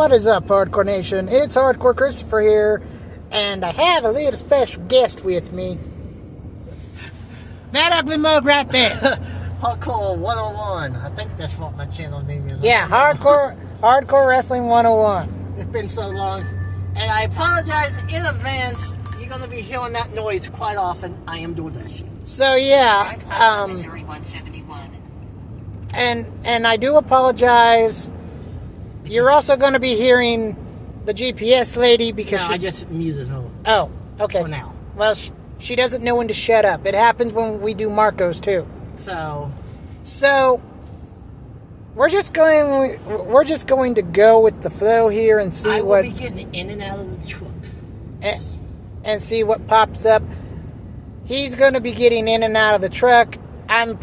What is up, Hardcore Nation? It's Hardcore Christopher here, and I have a little special guest with me. That ugly mug right there. Hardcore 101. I think that's what my channel name is. Yeah, Hardcore Wrestling 101. It's been so long. And I apologize in advance. You're going to be hearing that noise quite often. I am DoorDashing. So, yeah. Missouri 171. And I do apologize. You're also going to be hearing the GPS lady because I just muted her. Oh, okay. For now. Well, she doesn't know when to shut up. It happens when we do Marcos too. So we're just going to go with the flow here and see I will what be getting in and out of the truck and see what pops up. He's going to be getting in and out of the truck. I'm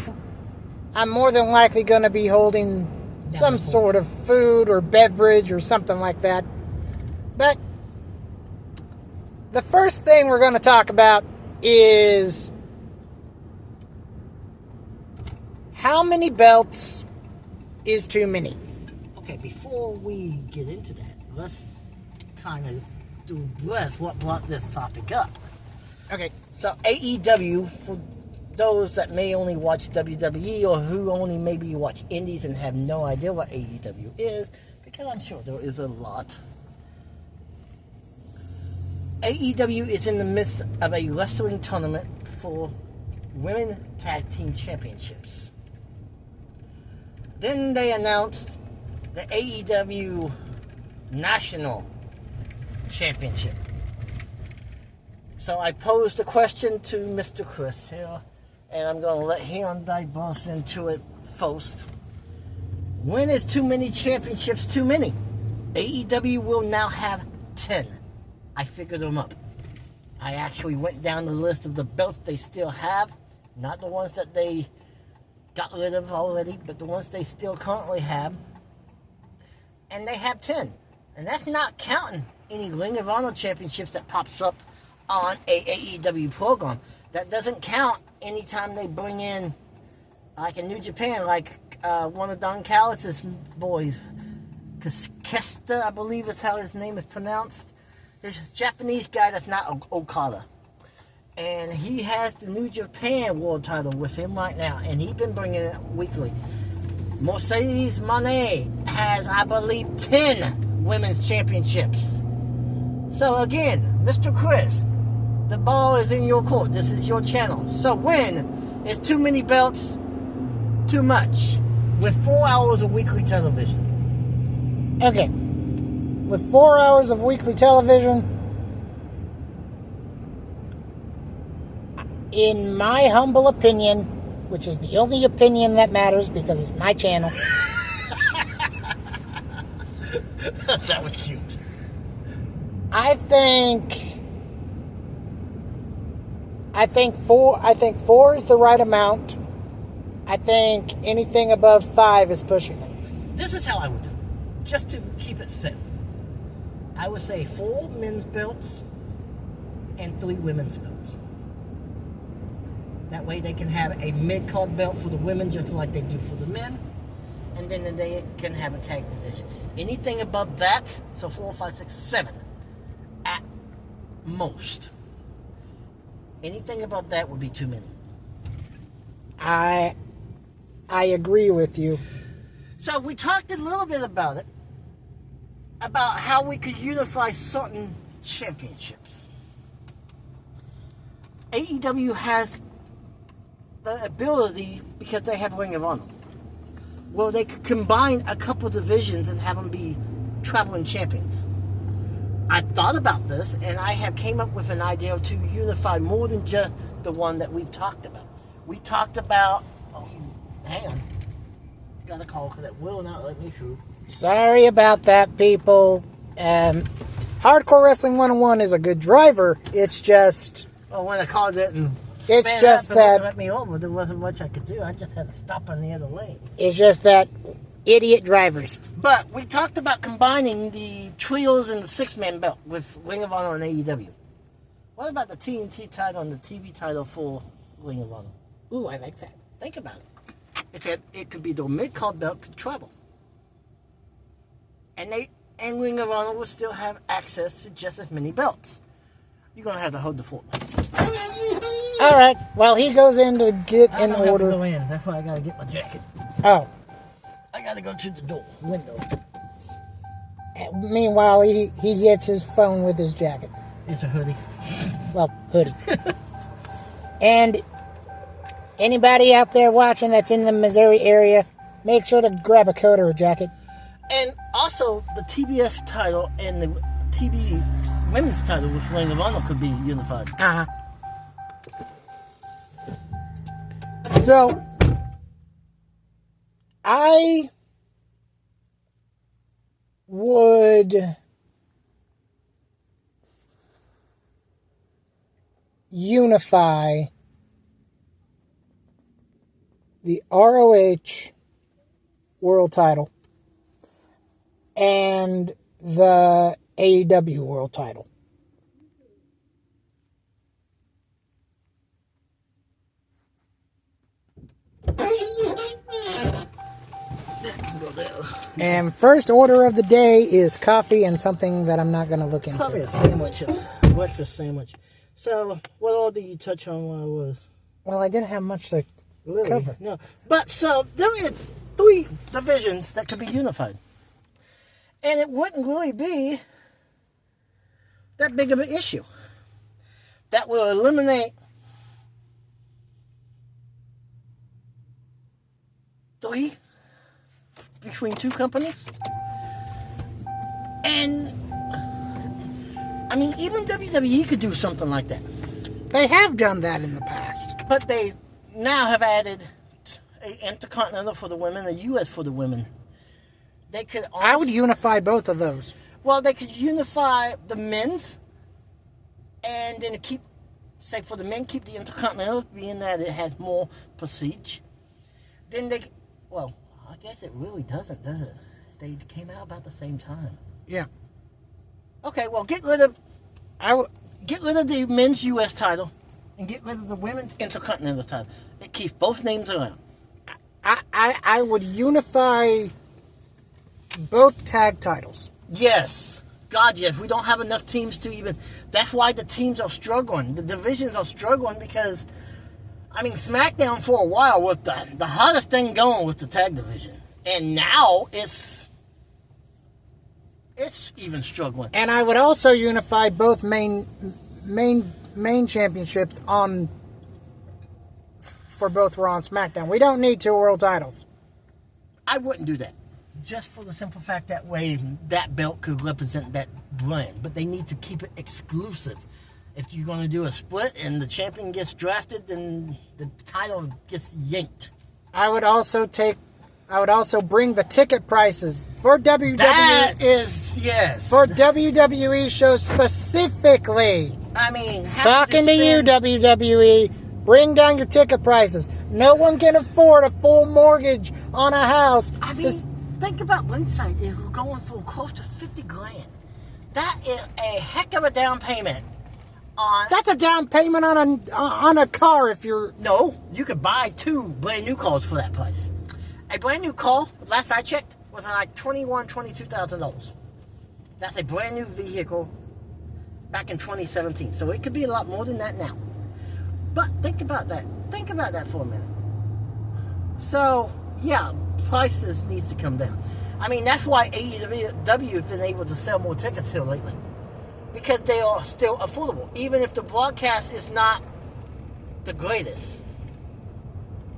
more than likely going to be holding some sort of food or beverage or something like that. But the first thing we're going to talk about is how many belts is too many? Okay, before we get into that, let's kind of do breath what brought this topic up. Okay. So AEW, for those that may only watch WWE or who only maybe watch indies and have no idea what AEW is, because I'm sure there is a lot. AEW is in the midst of a wrestling tournament for Women Tag Team Championships. Then they announced the AEW National Championship. So I posed a question to Mr. Chris here, and I'm going to let him dive into it first. When is too many championships too many? AEW will now have 10. I figured them up. I actually went down the list of the belts they still have. Not the ones that they got rid of already, but the ones they still currently have. And they have 10. And that's not counting any Ring of Honor championships that pops up on a AEW program. That doesn't count anytime they bring in, like in New Japan, like one of Don Callis' boys, Kesta, I believe is how his name is pronounced. This Japanese guy that's not Okada. And he has the New Japan World title with him right now. And he's been bringing it weekly. Mercedes Moné has, I believe, 10 women's championships. So again, Mr. Chris, the ball is in your court. This is your channel. So when is too many belts too much? With 4 hours of weekly television. Okay. With 4 hours of weekly television, in my humble opinion, which is the only opinion that matters because it's my channel. That was cute. I think four is the right amount. I think anything above 5 is pushing it. This is how I would do it, just to keep it fair. I would say 4 men's belts and 3 women's belts. That way they can have a mid-card belt for the women just like they do for the men. And then they can have a tag division. Anything above that, so 4, 5, 6, 7 at most. Anything above that would be too many. I agree with you. So we talked a little bit about it. About how we could unify certain championships. AEW has the ability, because they have Ring of Honor, well, they could combine a couple divisions and have them be traveling champions. I thought about this, and I have came up with an idea to unify more than just the one that we've talked about. We talked about, hang on, got a call because that will not let me through. Sorry about that, people. Hardcore Wrestling 101 is a good driver. It's just... Well, when I called it and it's just that... let me over, there wasn't much I could do. I just had to stop on the other lane. It's just that idiot drivers. But we talked about combining the trios and the 6-man belt with Ring of Honor and AEW. What about the TNT title and the TV title for Ring of Honor? Ooh, I like that. Think about it. It could be the mid-card belt could travel. And and Ring of Honor will still have access to just as many belts. You're going to have to hold the fort. All right. Well, he goes in to get I in don't have to order. go in. That's why I got to get my jacket. Oh. I got to go to the door, window. Meanwhile, he gets his phone with his jacket. It's a hoodie. Well, hoodie. And anybody out there watching that's in the Missouri area, make sure to grab a coat or a jacket. And also, the TBS title and the TB women's title with Ring of Honor could be unified. Uh-huh. So, I would unify the ROH world title and the AEW world title. And first order of the day is coffee and something that I'm not going to look into. Probably a sandwich, breakfast sandwich. So, what all did you touch on while I was? Well, I didn't have much to Really? cover. No. But, so, there are 3 divisions that could be unified. And it wouldn't really be that big of an issue. That will eliminate 3 between 2 companies. And, I mean, even WWE could do something like that. They have done that in the past. But they now have added a Intercontinental for the women, a U.S. for the women. They could. I would unify both of those. Well, they could unify the men's, and then keep, say, for the men, keep the Intercontinental, being that it has more prestige. Then they, well, I guess it really doesn't, does it? They came out about the same time. Yeah. Okay, well, get rid of Get rid of the men's U.S. title and get rid of the women's Intercontinental title. It keeps both names around. I would unify both tag titles. Yes. God, yes. We don't have enough teams to even... That's why the teams are struggling. The divisions are struggling because, I mean, SmackDown for a while was the hottest thing going with the tag division. And now it's even struggling. And I would also unify both main championships for both Raw and SmackDown. We don't need 2 world titles. I wouldn't do that. Just for the simple fact that way that belt could represent that brand. But they need to keep it exclusive. If you're going to do a split and the champion gets drafted, then the title gets yanked. I would also bring the ticket prices for WWE. That is, yes. For WWE shows specifically. I mean, Talking to you, WWE. Bring down your ticket prices. No one can afford a full mortgage on a house. I mean, think about ringside. It's going for close to $50,000. That is a heck of a down payment. That's a down payment on a car if you're... No, you could buy 2 brand new cars for that price. A brand new car, last I checked, was like $22,000. That's a brand new vehicle back in 2017. So it could be a lot more than that now. But think about that. Think about that for a minute. So, yeah, prices need to come down. I mean, that's why AEW has been able to sell more tickets here lately. Because they are still affordable. Even if the broadcast is not the greatest.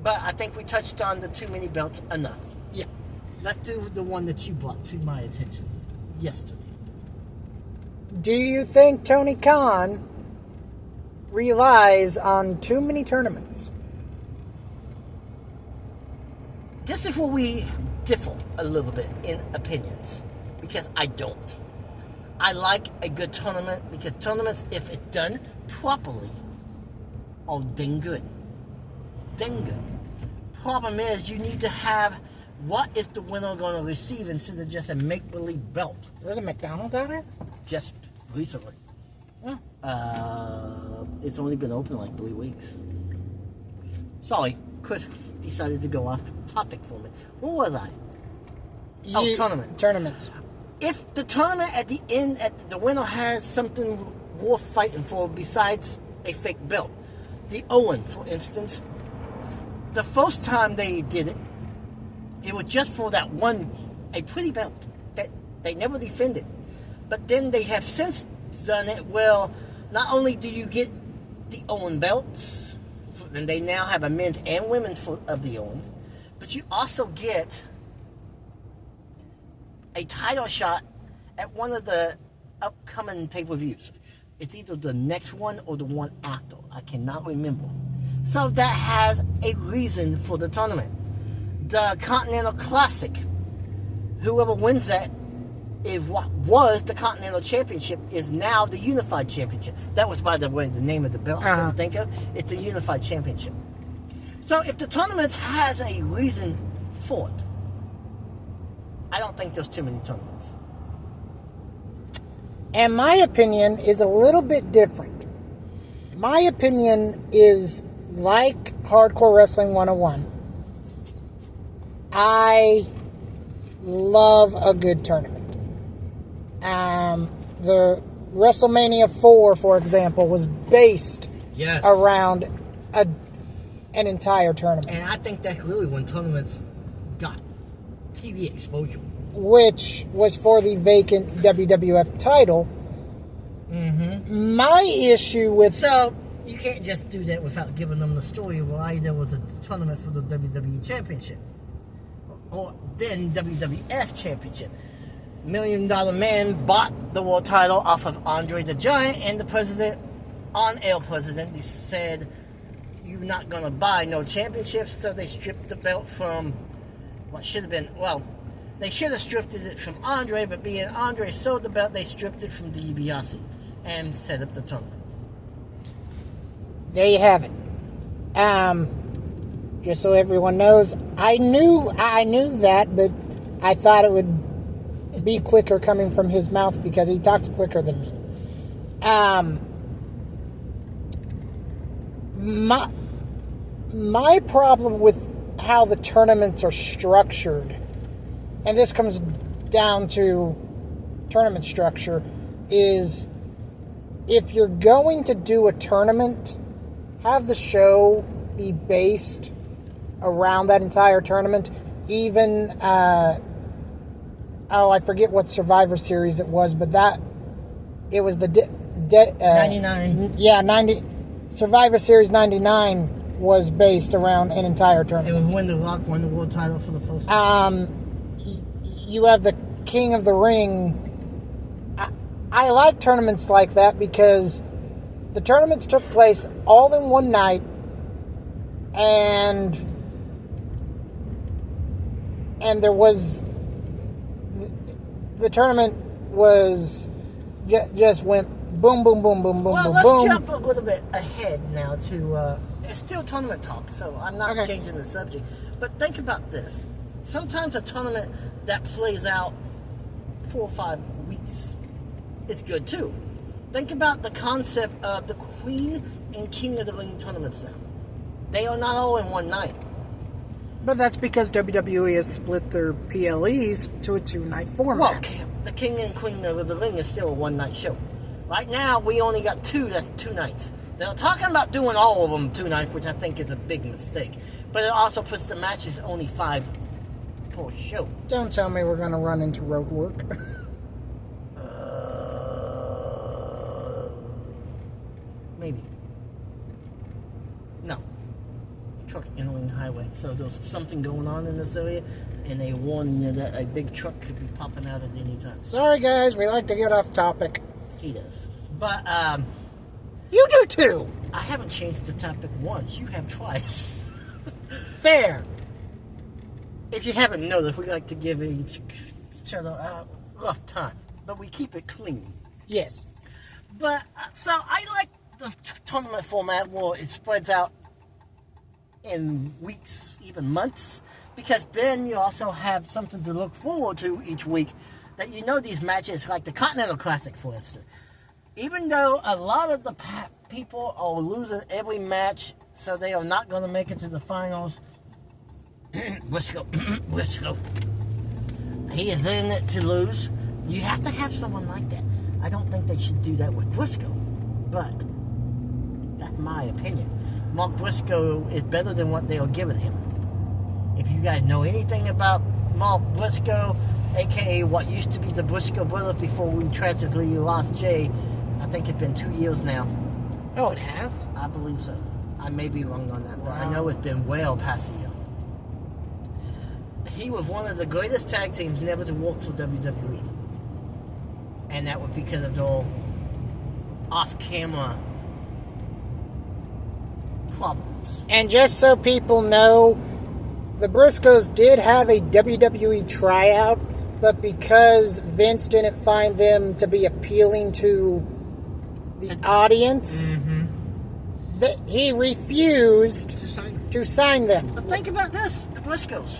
But I think we touched on the too many belts enough. Yeah. Let's do the one that you brought to my attention yesterday. Do you think Tony Khan relies on too many tournaments? This is where we differ a little bit in opinions. Because I don't. I like a good tournament because tournaments, if it's done properly, are dang good. Dang good. Problem is, you need to have what is the winner going to receive instead of just a make-believe belt. There's a McDonald's out here? Just recently. Oh. It's only been open like 3 weeks. Sorry, Chris decided to go off topic for me. Where was I? Tournament. Tournaments. if the tournament at the end, the winner has something worth fighting for besides a fake belt, the Owen, for instance, the first time they did it, it was just for that one, a pretty belt that they never defended. But then they have since done it. Well, not only do you get the Owen belts, and they now have a men's and women's of the Owens, but you also get a title shot at one of the upcoming pay-per-views. It's either the next one or the one after. I cannot remember. So that has a reason for the tournament. The Continental Classic, whoever wins that is what was the Continental Championship is now the Unified Championship. That was, by the way, the name of the belt I couldn't think of. It's the Unified Championship. So if the tournament has a reason for it, I don't think there's too many tournaments. And my opinion is a little bit different. My opinion is like Hardcore Wrestling 101. I love a good tournament. The WrestleMania 4, for example, was based around an entire tournament. And I think that's really when tournaments got TV exposure. Which was for the vacant WWF title. Mm-hmm. My issue with... So, you can't just do that without giving them the story of why there was a tournament for the WWE Championship. Or then WWF Championship. $1 Million Man bought the world title off of Andre the Giant, and the president, on-air president, said, you're not going to buy no championships, so they stripped the belt from what should have been, well, they should have stripped it from Andre, but being Andre sold the belt, they stripped it from DiBiase and set up the tournament. There you have it. Just so everyone knows, I knew that, but I thought it would be quicker coming from his mouth because he talks quicker than me. My problem with how the tournaments are structured, and this comes down to tournament structure, is if you're going to do a tournament, have the show be based around that entire tournament. Even, I forget what Survivor Series it was, but it was the 99. Yeah, 90. Survivor Series 99 was based around an entire tournament. It was when The Rock won the world title for the first time. You have the King of the Ring. I like tournaments like that because the tournaments took place all in one night, and there was the tournament was just went boom, boom, boom, boom, boom, well, boom, let's boom. jump a little bit ahead now to it's still tournament talk, so I'm not changing the subject. But think about this. Sometimes a tournament that plays out 4 or 5 weeks is good too. Think about the concept of the Queen and King of the Ring tournaments now. They are not all in one night. But that's because WWE has split their PLEs to a 2-night format. Well, the King and Queen of the Ring is still a one-night show. Right now, we only got 2, that's 2 nights. They're talking about doing all of them 2 nights, which I think is a big mistake. But it also puts the matches only 5 per show. Don't tell me we're going to run into road work. Maybe. No. Truck entering the highway. So there's something going on in this area, and they warn you that a big truck could be popping out at any time. Sorry, guys. We like to get off topic. He does. But, you do too. I haven't changed the topic once. You have twice. Fair. If you haven't noticed, we like to give each other a rough time, but we keep it clean. Yes. But, so I like the tournament format where it spreads out in weeks, even months, because then you also have something to look forward to each week, that you know these matches, like the Continental Classic, for instance. Even though a lot of the people are losing every match, so they are not going to make it to the finals. Briscoe. He is in it to lose. You have to have someone like that. I don't think they should do that with Briscoe, but that's my opinion. Mark Briscoe is better than what they are giving him. If you guys know anything about Mark Briscoe, aka what used to be the Briscoe brothers before we tragically lost Jay, I think it's been 2 years now. Oh, it has? I believe so. I may be wrong on that, but I Wow. know it's been well past a year. He was one of the greatest tag teams never to work for WWE. And that was because of the off-camera problems. And just so people know, the Briscoes did have a WWE tryout, but because Vince didn't find them to be appealing to the audience, he refused to sign them. But think about this, the Briscoes.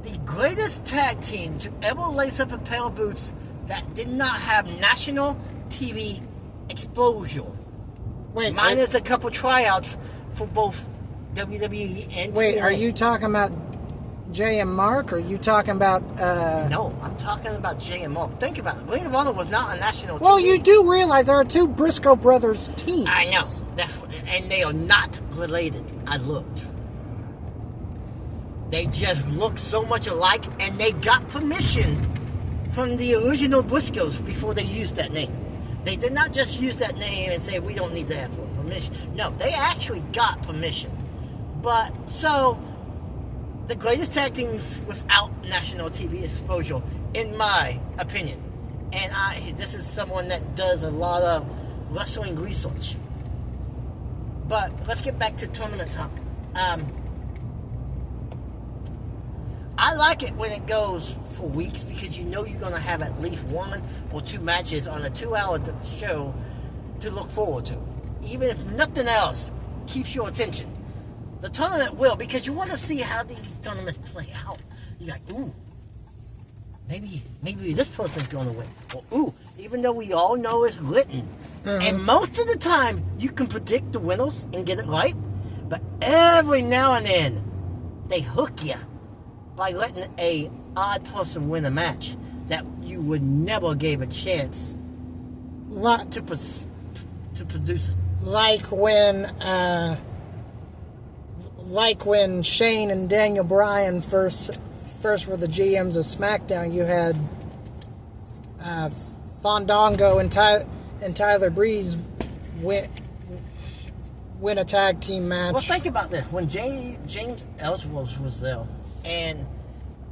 The greatest tag team to ever lace up a pair of boots that did not have national TV exposure. Wait, Minus a couple tryouts for both WWE and wait, TNA. are you talking about Jay and Mark, or are you talking about... No, I'm talking about Jay and Mark. Think about it. Ring of Honor was not a national Well, TV. you do realize there are two Briscoe brothers teams. I know. And they are not related. I looked. They just look so much alike, and they got permission from the original Briscoes before they used that name. They did not just use that name and say, we don't need to have permission. No, they actually got permission. But, so, the greatest tag team without national TV exposure, in my opinion. And this is someone that does a lot of wrestling research. But let's get back to tournament talk. I like it when it goes for weeks because you know you're going to have at least 1 or 2 matches on a 2-hour show to look forward to. Even if nothing else keeps your attention. The tournament will, because you want to see how these tournaments play out. You're like, ooh, maybe this person's going to win. Or, ooh, even though we all know it's written. And most of the time, you can predict the winners and get it right. But every now and then, they hook you by letting a odd person win a match that you would never gave a chance to produce it. Like when Shane and Daniel Bryan first were the GMs of SmackDown, you had Fandango and Tyler Breeze win a tag team match. Well, think about this. When James Ellsworth was there, and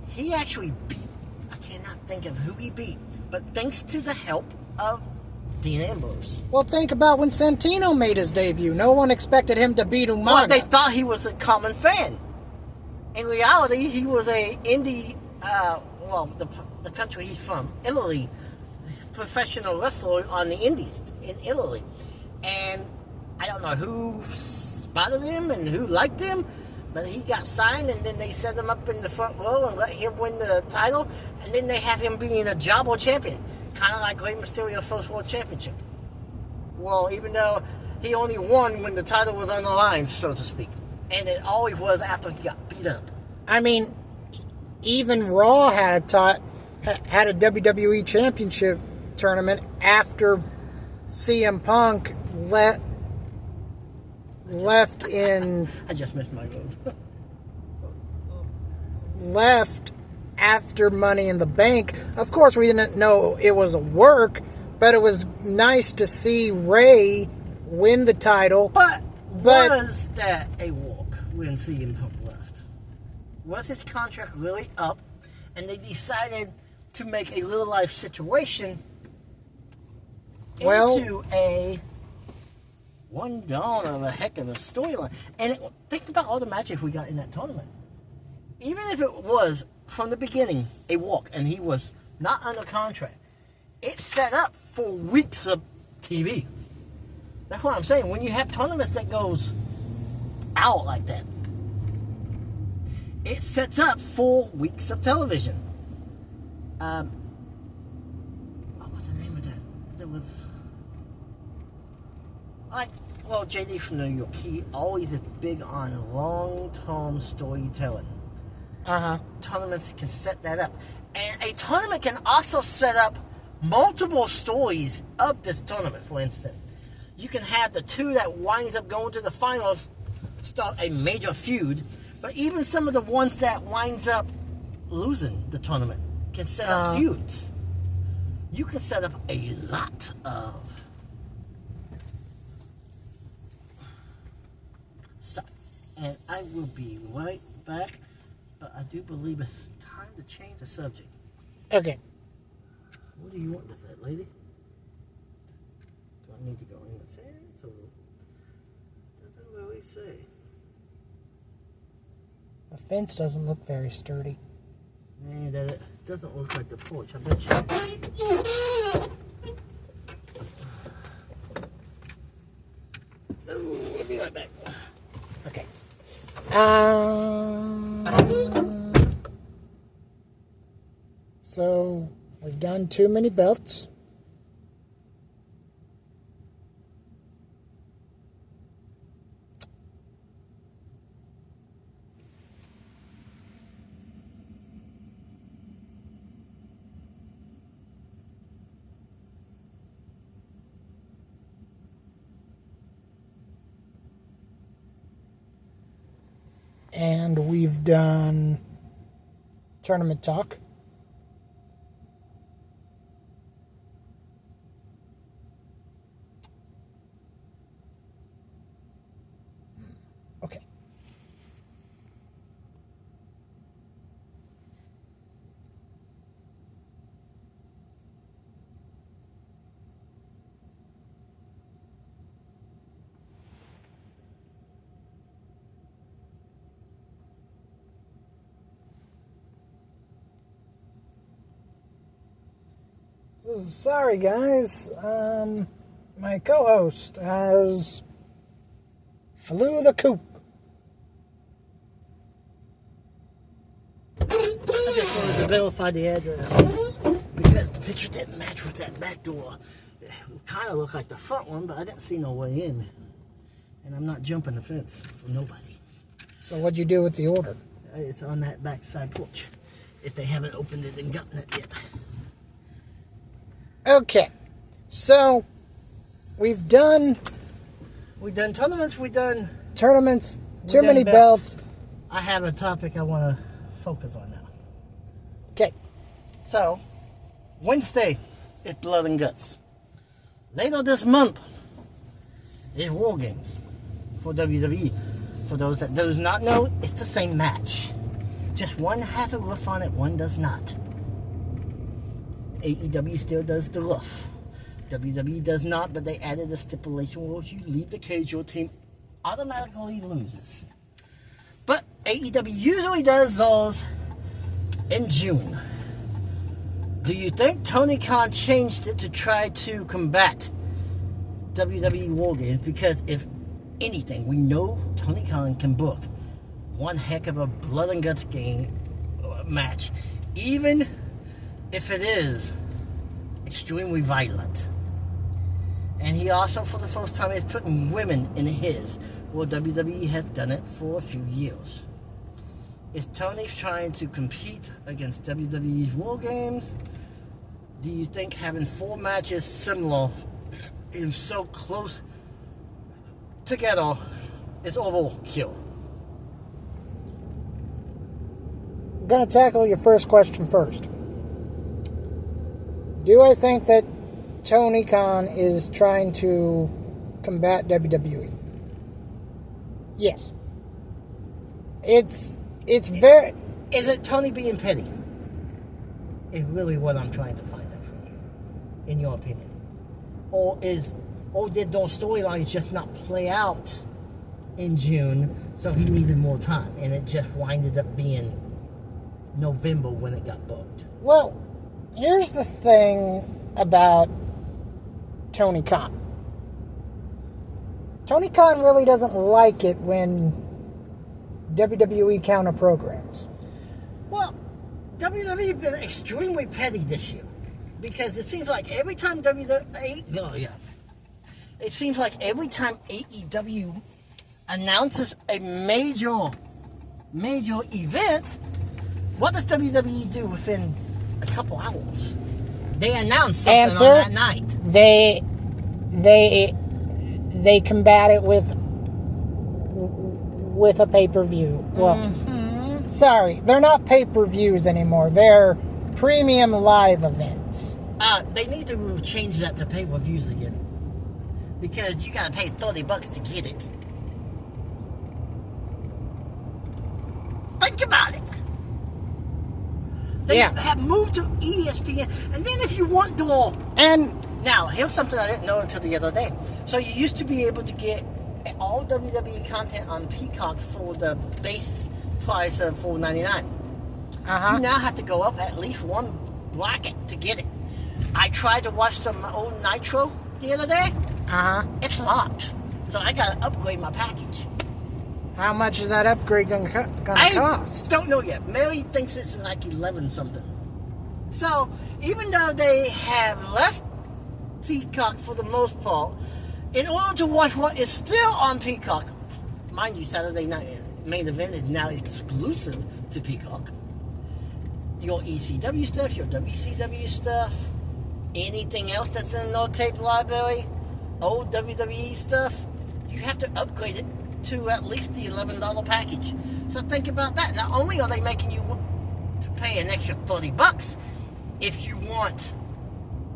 he actually beat, I cannot think of who he beat, but thanks to the help of Dean Ambrose. Well, think about when Santino made his debut. No one expected him to beat Umaga. Well, they thought he was a common fan. In reality, he was a indie, the country he's from, Italy, professional wrestler on the indies in Italy. And I don't know who spotted him and who liked him, but he got signed, and then they set him up in the front row and let him win the title, and then they have him being a Jobber champion, kind of like Rey Mysterio's first world championship. Well, even though he only won when the title was on the line, so to speak, and it always was after he got beat up. I mean, even Raw had a WWE Championship tournament after CM Punk left in... I just missed my move. left after Money in the Bank. Of course, we didn't know it was a work, but it was nice to see Ray win the title. But was that a walk when CM Punk left? Was his contract really up, and they decided to make a real life situation into a one dawn of a heck of a storyline? And think about all the matches we got in that tournament. Even if it was from the beginning a walk and he was not under contract, it set up for weeks of TV. That's what I'm saying. When you have tournaments that goes out like that, it sets up 4 weeks of television. What was the name of that? There was JD from New York. He always is big on long-term storytelling. Uh-huh. Tournaments can set that up. And a tournament can also set up multiple stories of this tournament. For instance, you can have the two that winds up going to the finals start a major feud, but even some of the ones that winds up losing the tournament can set up feuds. You can set up a lot of stuff. And I will be right back, but I do believe it's time to change the subject. Okay. What do you want with that, lady? Do I need to go in the fence, or doesn't really say? The fence doesn't look very sturdy. Man, that doesn't look like the porch, I bet you. Ooh, I'll be right back. Okay. So we've done too many belts. And we've done tournament talk. Okay. Sorry, guys. My co-host has flew the coop. I just wanted to verify the address because the picture didn't match with that back door. It kind of looked like the front one, but I didn't see no way in. And I'm not jumping the fence for nobody. So what'd you do with the order? It's on that back side porch, if they haven't opened it and gotten it yet. Okay, so we've done tournaments, tournaments, We too done many belts. I have a topic I want to focus on now. Okay, So, Wednesday is Blood and Guts. Later this month is War Games for WWE. For those that does not know, it's the same match. Just one has a roof on it, one does not. AEW still does the roof. WWE does not, but they added a stipulation where if you leave the cage, your team automatically loses. But AEW usually does those in June. Do you think Tony Khan changed it to try to combat WWE War Games? Because if anything, we know Tony Khan can book one heck of a blood and guts game match, even if it is extremely violent. And he also, for the first time, is putting women in his, where WWE has done it for a few years. Is Tony trying to compete against WWE's War Games? Do you think having 4 matches similar and so close together is overkill? I'm going to tackle your first question first. Do I think that Tony Khan is trying to combat WWE? Yes. It's very... Is it Tony being petty? Is really what I'm trying to find out from you, in your opinion. Or did those storylines just not play out in June, so he needed more time, and it just winded up being November when it got booked? Well, here's the thing about Tony Khan. Tony Khan really doesn't like it when WWE counter programs. Well, WWE has been extremely petty this year, because it seems like every time AEW announces a major event, what does WWE do within a couple hours. They announced something Answer. on that night. They combat it with a pay-per-view. Well, sorry, they're not pay-per-views anymore. They're premium live events. They need to change that to pay-per-views again. Because you gotta pay $30 to get it. Think about it. They have moved to ESPN, and then if you want to, And now here's something I didn't know until the other day. So you used to be able to get all WWE content on Peacock for the base price of $4.99. You now have to go up at least one bracket to get it. I tried to watch some old Nitro the other day. It's locked, so I gotta upgrade my package. How much is that upgrade gonna cost? I don't know yet. Mary thinks it's like 11 something. So even though they have left Peacock for the most part, in order to watch what is still on Peacock, mind you, Saturday night main event is now exclusive to Peacock. Your ECW stuff, your WCW stuff, anything else that's in the no tape library, old WWE stuff, you have to upgrade it to at least the $11 package. So think about that. Not only are they making you to pay an extra $30 if you want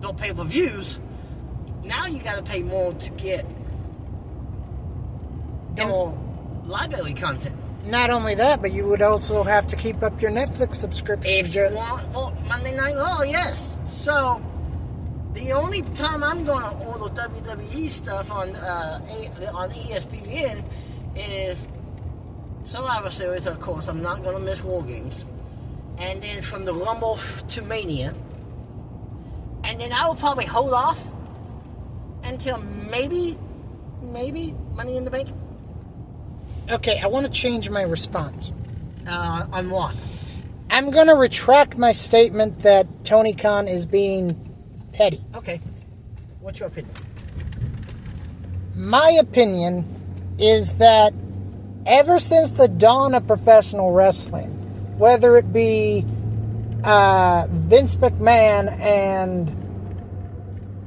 the pay-per-views, now you got to pay more to get your library content. Not only that, but you would also have to keep up your Netflix subscription. If you want Monday Night Raw, yes. So the only time I'm going to order WWE stuff on ESPN is Survivor Series, of course. I'm not going to miss War Games. And then from the Rumble to Mania. And then I will probably hold off until maybe Money in the Bank. Okay, I want to change my response. On what? I'm going to retract my statement that Tony Khan is being petty. Okay. What's your opinion? My opinion is that ever since the dawn of professional wrestling, whether it be Vince McMahon and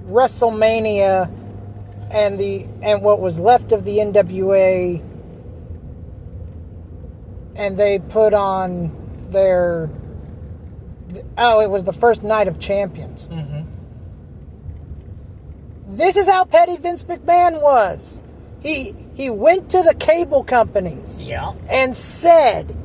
WrestleMania and what was left of the NWA, and they put on it was the first Night of Champions. This is how petty Vince McMahon was. He went to the cable companies and said,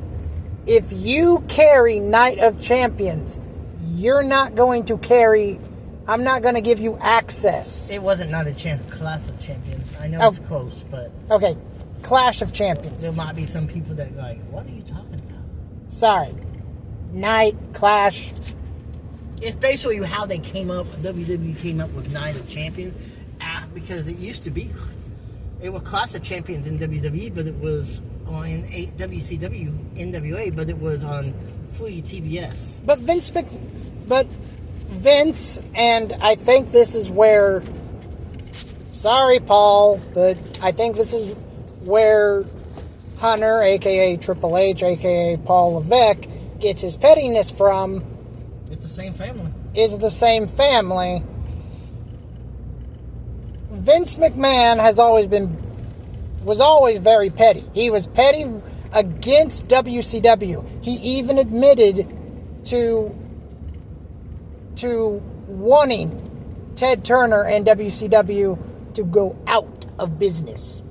if you carry Night of Champions, I'm not going to give you access. It wasn't not a Clash of Champions. I know it's close, but... Okay, Clash of Champions. There might be some people that go like, what are you talking about? Sorry. Night, Clash. It's basically how they came up, WWE came up with Night of Champions, because it used to be, it was Clash of Champions in WWE, but it was on WCW, NWA, but it was on free TBS. But Vince, and I think this is where, sorry Paul, but I think this is where Hunter, aka Triple H, aka Paul Levesque, gets his pettiness from. It's the same family. Is the same family. Vince McMahon was always very petty. He was petty against WCW. He even admitted to wanting Ted Turner and WCW to go out of business.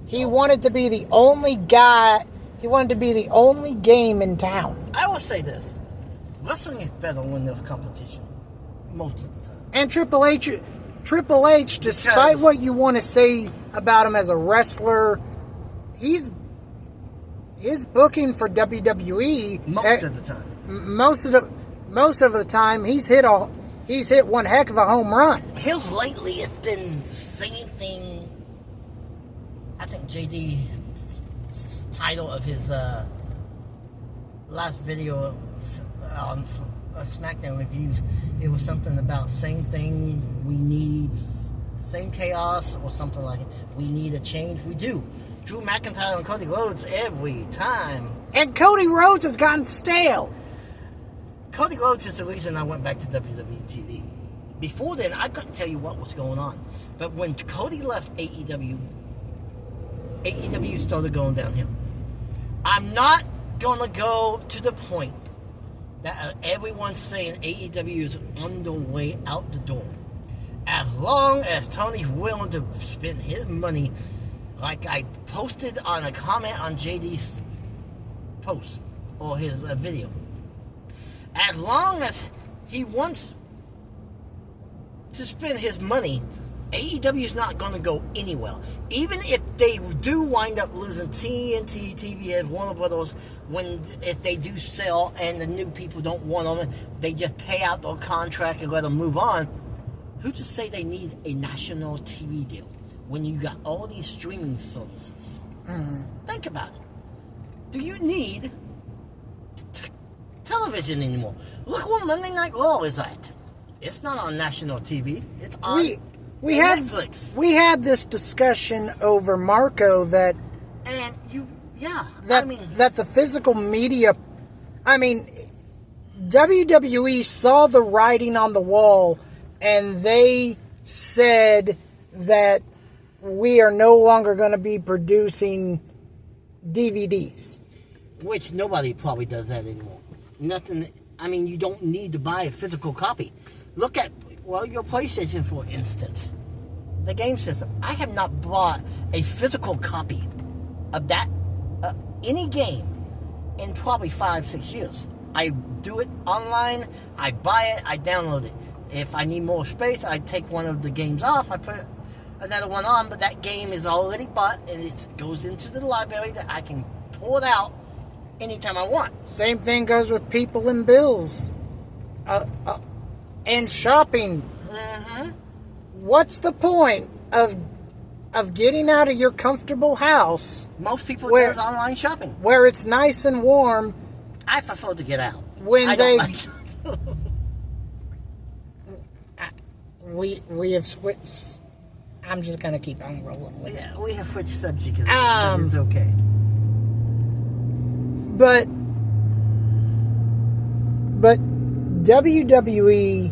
He wanted to be the only guy. He wanted to be the only game in town. I will say this. Wrestling is better when there's competition. Most of the time. And Triple H, despite what you want to say about him as a wrestler, his booking for WWE most of the time. Most of the time he's hit one heck of a home run. His lately it's been the same thing. I think JD's title of his last video on SmackDown reviews, it was something about same thing we need, same chaos or something like it. We need a change. We do. Drew McIntyre and Cody Rhodes every time. And Cody Rhodes has gotten stale. Cody Rhodes is the reason I went back to WWE TV. Before then, I couldn't tell you what was going on. But when Cody left AEW started going downhill. I'm not going to go to the point that everyone's saying AEW is on the way out the door. As long as Tony's willing to spend his money, like I posted on a comment on JD's post or his video. As long as he wants to spend his money, AEW is not going to go anywhere. Even if they do wind up losing TNT, TBS, Warner Brothers, if they do sell and the new people don't want them, they just pay out their contract and let them move on. Who's to say they need a national TV deal when you got all these streaming services? Think about it. Do you need television anymore? Look what Monday Night Raw is at. It's not on national TV. It's on Netflix. We had this discussion over Marco that the physical media, WWE saw the writing on the wall and they said that we are no longer going to be producing DVDs. Which nobody probably does that anymore. Nothing. You don't need to buy a physical copy. Look at, your PlayStation, for instance. The game system. I have not bought a physical copy of that, any game, in probably 5-6 years. I do it online, I buy it, I download it. If I need more space, I take one of the games off, I put another one on, but that game is already bought, and it goes into the library that I can pull it out anytime I want. Same thing goes with people and bills. And shopping. Mm-hmm. What's the point of getting out of your comfortable house? Most people do online shopping. Where it's nice and warm. I prefer to get out. We have switched. I'm just gonna keep on rolling with it. We have switched subjects. It's okay. But WWE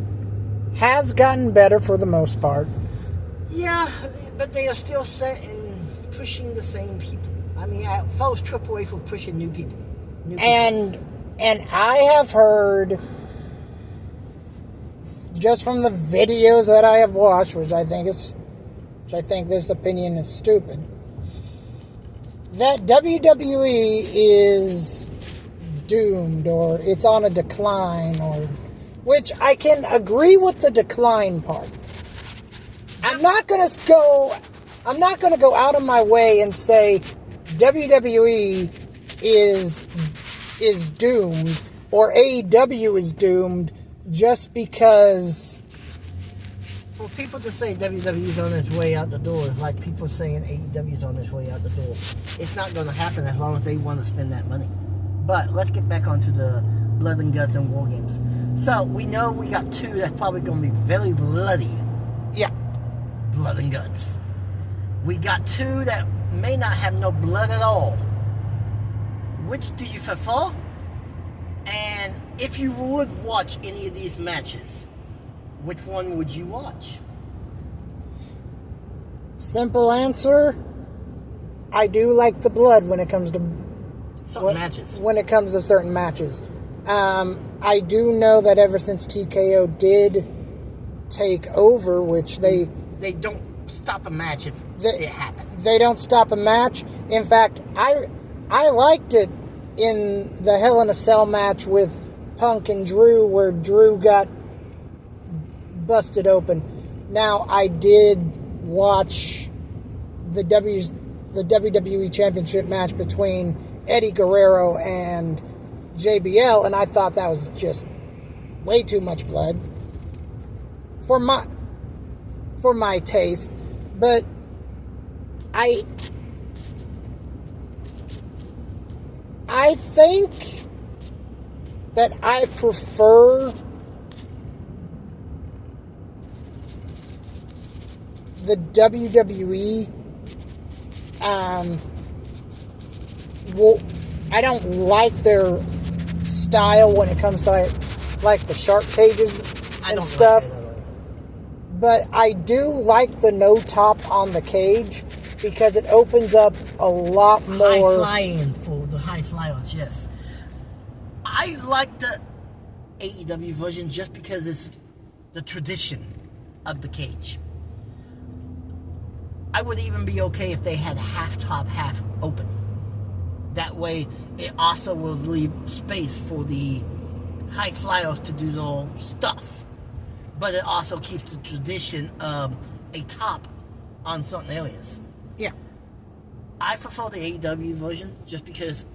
has gotten better for the most part. Yeah, but they are still set in pushing the same people. I follow Triple H for pushing new people. And I have heard, just from the videos that I have watched, which I think this opinion is stupid, that WWE is doomed, or it's on a decline, which I can agree with the decline part. I'm not going to go out of my way and say WWE is doomed or AEW is doomed just because. For people to say WWE is on its way out the door is like people saying AEW is on its way out the door. It's not going to happen as long as they want to spend that money. But let's get back onto the blood and guts and war games. So we know we got two that's probably going to be very bloody. Yeah. Blood and guts. We got two that may not have no blood at all. Which do you prefer? And if you would watch any of these matches, which one would you watch? Simple answer. I do like the blood when it comes to matches. When it comes to certain matches. I do know that ever since TKO did take over, which they don't stop a match if it happens. They don't stop a match. In fact, I liked it in the Hell in a Cell match with Punk and Drew, where Drew got busted open. Now, I did watch the WWE Championship match between Eddie Guerrero and JBL, and I thought that was just way too much blood for my taste. But I think that I prefer the WWE. I don't like their style when it comes to like the shark cages I and don't stuff. like that at all. But I do like the no top on the cage because it opens up a lot High more. flying for the high flyers, yes. I like the AEW version just because it's the tradition of the cage. I would even be okay if they had half top, half open. That way, it also will leave space for the high flyers to do their stuff. But it also keeps the tradition of a top on certain areas. Yeah. I prefer the AEW version just because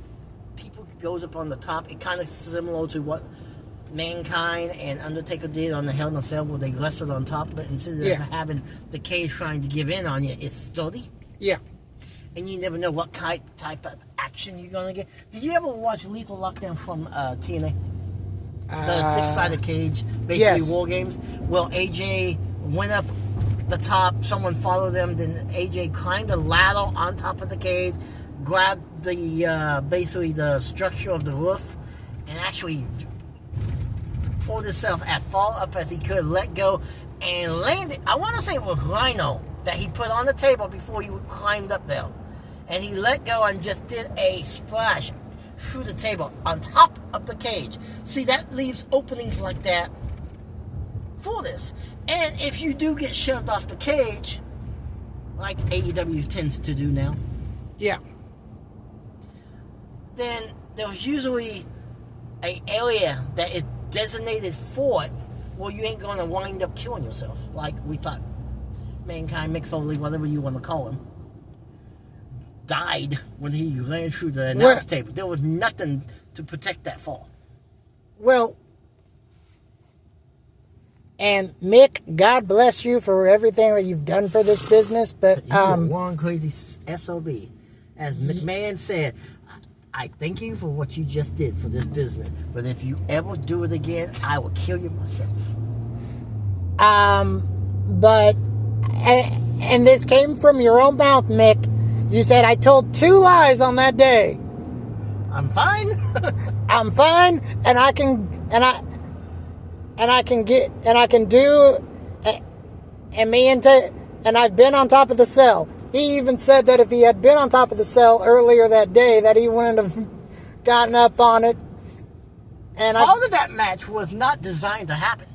people goes up on the top. It kind of similar to what Mankind and Undertaker did on the Hell in a Cell where they wrestled on top, but instead of having the cage trying to give in on you, it's sturdy. Yeah. And you never know what type of action you're going to get. Did you ever watch Lethal Lockdown from TNA? The six-sided cage, basically yes. War Games. Well, AJ went up the top, someone followed them, then AJ climbed the ladder on top of the cage, grabbed the basically the structure of the roof, and actually pulled himself as far up as he could, let go, and landed. I want to say it was Rhino that he put on the table before he climbed up there. And he let go and just did a splash through the table on top of the cage. See, that leaves openings like that for this. And if you do get shoved off the cage, like AEW tends to do now, Yeah. then there's usually an area that is designated for it where you ain't going to wind up killing yourself. Like we thought Mankind, Mick Foley, whatever you want to call him, died when he ran through the announce table. There was nothing to protect that fall. Well, and Mick, God bless you for everything that you've done for this business. But You were one crazy SOB. As McMahon said, I thank you for what you just did for this business. But if you ever do it again, I will kill you myself. but and this came from your own mouth, Mick. You said I told 2 lies on that day. I'm fine. I'm fine, and I can do, and me and I've been on top of the cell. He even said that if he had been on top of the cell earlier that day, that he wouldn't have gotten up on it. And all of that match was not designed to happen.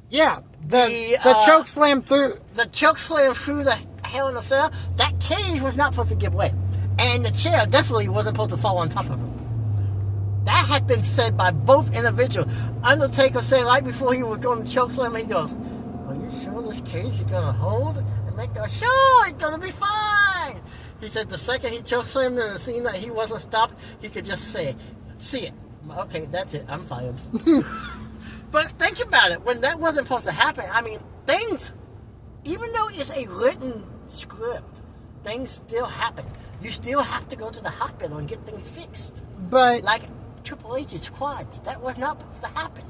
Yeah, the choke slam through. The choke slam through the Hell in a Cell, that cage was not supposed to give way. And the chair definitely wasn't supposed to fall on top of him. That had been said by both individuals. Undertaker said right before he was going to choke slam, he goes, "Are you sure this cage is going to hold?" And Mick goes, "Sure, it's going to be fine." He said the second he choke slammed in the scene that he wasn't stopped, he could just say, "See it. Okay, that's it. I'm fired." But think about it. When that wasn't supposed to happen, I mean, things, even though it's a written script, things still happen. You still have to go to the hospital and get things fixed. But Like Triple H's quads, that was not supposed to happen.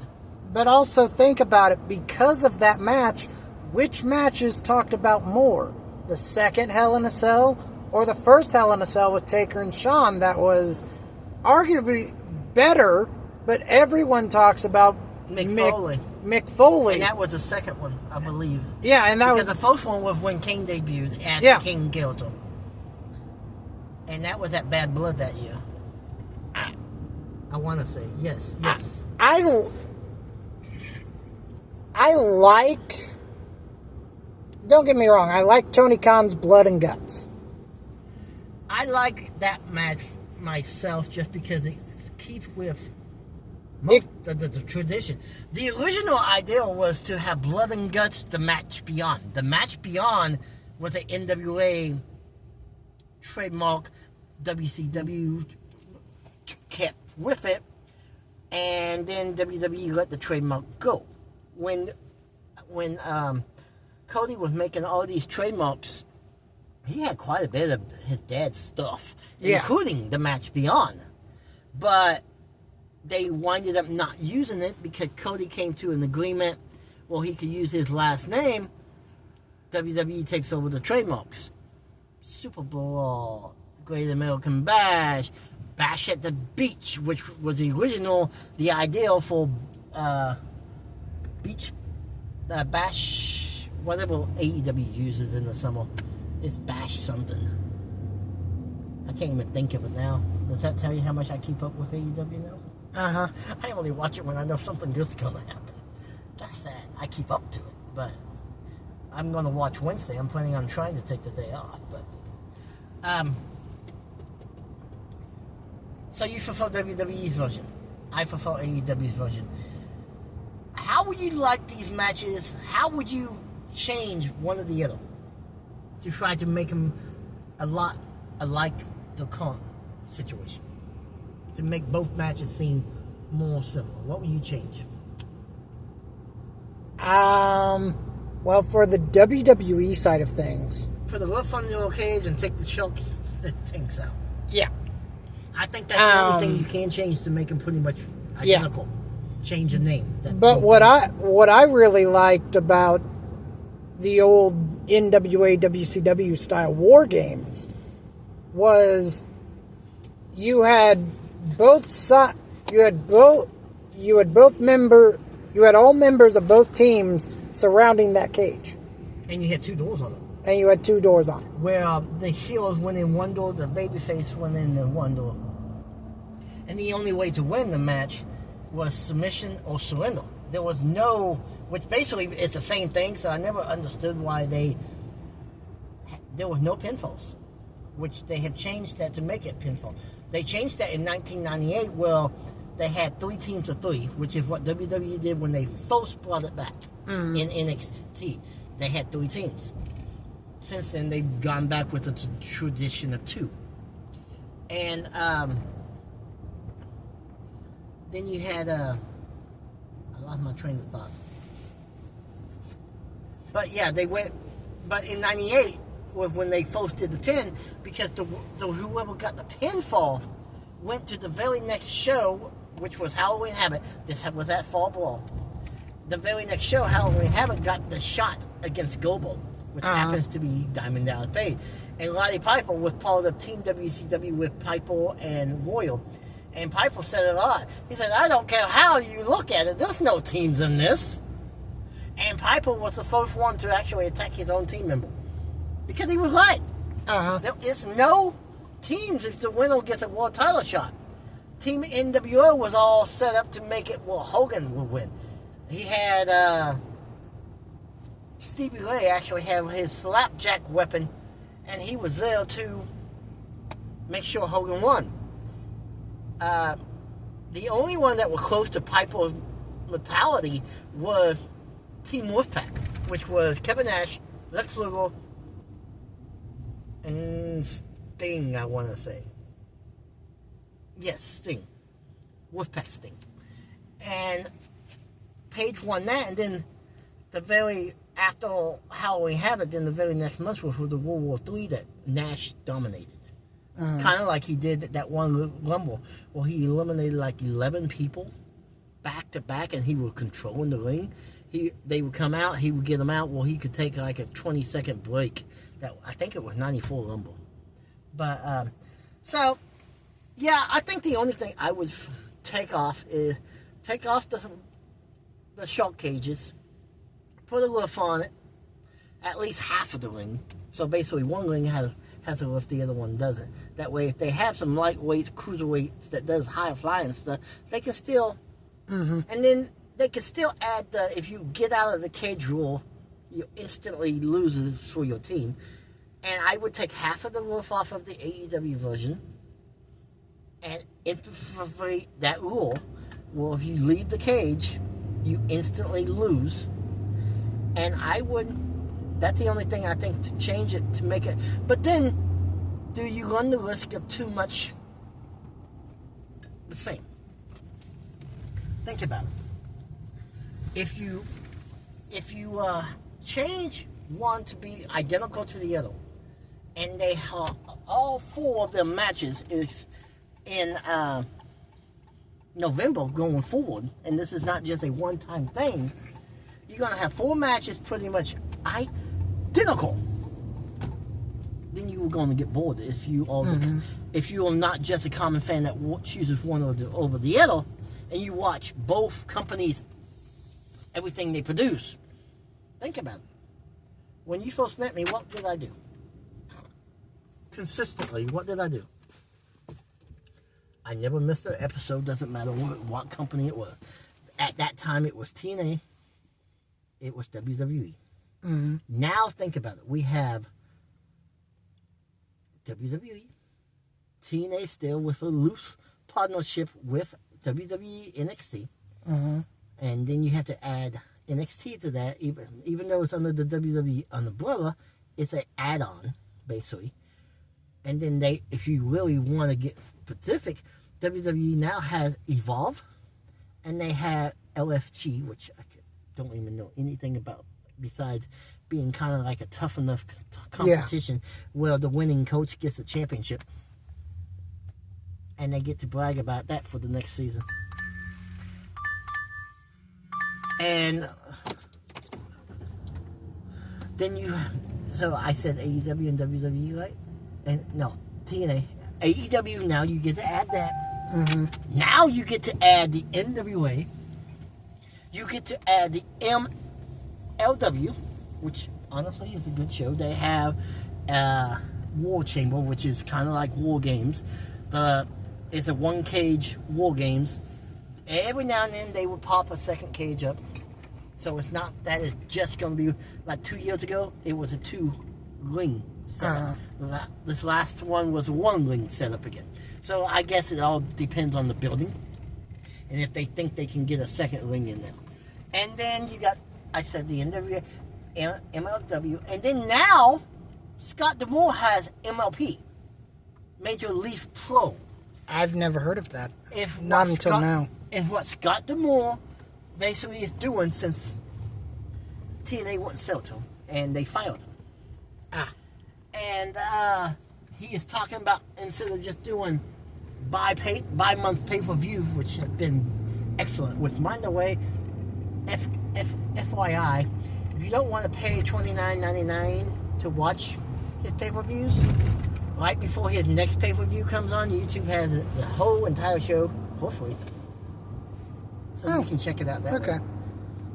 But also think about it, because of that match, which matches talked about more? The second Hell in a Cell or the first Hell in a Cell with Taker and Shawn that was arguably better, but everyone talks about Mick Foley. Mick Foley. And that was the second one, I believe. Yeah, and that because was the first one was when King debuted at Yeah. King Guilty. And that was that Bad Blood that year. I want to say, yes. I like, don't get me wrong, I like Tony Khan's Blood and Guts. I like that match myself just because it keeps with the tradition. The original idea was to have Blood and Guts, the Match Beyond. The Match Beyond was an NWA trademark. WCW kept with it, and then WWE let the trademark go. When Cody was making all these trademarks, he had quite a bit of his dad's stuff, including the Match Beyond. But they winded up not using it because Cody came to an agreement where he could use his last name. WWE takes over the trademarks. Super Bowl, Great American Bash, Bash at the Beach, which was the idea for beach bash, whatever AEW uses in the summer. It's bash something. I can't even think of it now. Does that tell you how much I keep up with AEW now? Uh-huh. I only watch it when I know something good's gonna happen. That's sad. I keep up to it, but I'm gonna watch Wednesday. I'm planning on trying to take the day off, but so you prefer WWE's version. I prefer AEW's version. How would you like these matches? How would you change one or the other to try to make them a lot alike the current situation? To make both matches seem more similar. What would you change? Well, for the WWE side of things, Put the roof on the cage and take the chunks, the tanks out. yeah. I think that's the only thing you can change to make them pretty much identical. Change the name. But what I really liked about the old NWA WCW style war games was you had all members of both teams surrounding that cage. And you had two doors on it. And you had two doors on it. Where the heels went in one door, the babyface went in the one door. And the only way to win the match was submission or surrender. There was no, which basically is the same thing, so I never understood why there was no pinfalls, which they have changed that to make it pinfall. They changed that in 1998 where they had 3 teams of 3, which is what WWE did when they first brought it back in NXT. They had 3 teams. Since then, they've gone back with the tradition of 2. And then you had, I lost my train of thought. But yeah, they went, but in 98 was when they first did the pin, because the whoever got the pinfall went to the very next show, which was Halloween Havoc. This was at Fall Brawl. The very next show, Halloween Havoc got the shot against Gobo, which happens to be Diamond Dallas Page. And Roddy Piper was part of Team WCW with Piper and Royal. And Piper said it a lot. He said, I don't care how you look at it, there's no teams in this. And Piper was the first one to actually attack his own team member. Because he was right. There is no teams if the winner gets a world title shot. Team NWO was all set up to make it where Hogan would win. He had Stevie Ray actually have his slapjack weapon, and he was there to make sure Hogan won. The only one that was close to Piper's mentality was Team Wolfpack, which was Kevin Nash, Lex Luger, and Sting, I want to say. Yes, Sting. Wolfpack Sting. And Page won that, and then after Halloween Havoc, then the very next month was for the World War III that Nash dominated. Kind of like he did that one Rumble, where he eliminated like 11 people back to back, and he was controlling the ring. They would come out, he would get them out, he could take like a 20-second break. I think it was 94 Rumble. But, so, yeah, I think the only thing I would take off the shark cages, put a roof on it, at least half of the ring. So basically one ring has a roof, the other one doesn't. That way, if they have some lightweight cruiserweights that does high flying stuff, they can still, and then they can still add if you get out of the cage rule, you instantly lose for your team. And I would take half of the roof off of the AEW version and implement that rule. Well, if you leave the cage, you instantly lose. And that's the only thing I think to change it, to make it. But then, do you run the risk of too much the same? Think about it. If you change one to be identical to the other, and they have all 4 of their matches is in November going forward, and this is not just a one-time thing, you're going to have 4 matches pretty much identical. Then you're going to get bored if you are not just a common fan that chooses one over the other. and you watch both companies, everything they produce, think about it. When you first met me, what did I do? Consistently, what did I do? I never missed an episode, doesn't matter what company it was. At that time, it was TNA. It was WWE. Mm-hmm. Now, think about it. We have WWE, TNA still with a loose partnership with WWE NXT. Mm-hmm. And then you have to add NXT to that. Even though it's under the WWE umbrella, it's an add-on, basically. And then if you really want to get specific, WWE now has Evolve, and they have LFG, which I don't even know anything about, besides being kind of like a tough enough competition where the winning coach gets a championship. And they get to brag about that for the next season. And then so I said AEW and WWE, right? And no, TNA. AEW, now you get to add that. Mm-hmm. Now you get to add the NWA. You get to add the MLW, which honestly is a good show. They have War Chamber, which is kind of like War Games. It's a one cage War Games. Every now and then they will pop a second cage up. So it's not that it's just going to be like 2 years ago. It was a 2-ring setup. This last one was a 1-ring setup again. So I guess it all depends on the building and if they think they can get a second ring in there. And then you got, I said, the NWA, MLW, and then now Scott D'Amore has MLP, Major League Pro. I've never heard of that. Not until now. And what Scott D'Amore basically is doing, since TNA wouldn't sell to him, and they fired him. And he is talking about, instead of just doing bi-month pay-per-view, which have been excellent, which, mind the way, FYI, if you don't want to pay $29.99 to watch his pay-per-views, right before his next pay-per-view comes on, YouTube has the whole entire show for free. So you can check it out that way.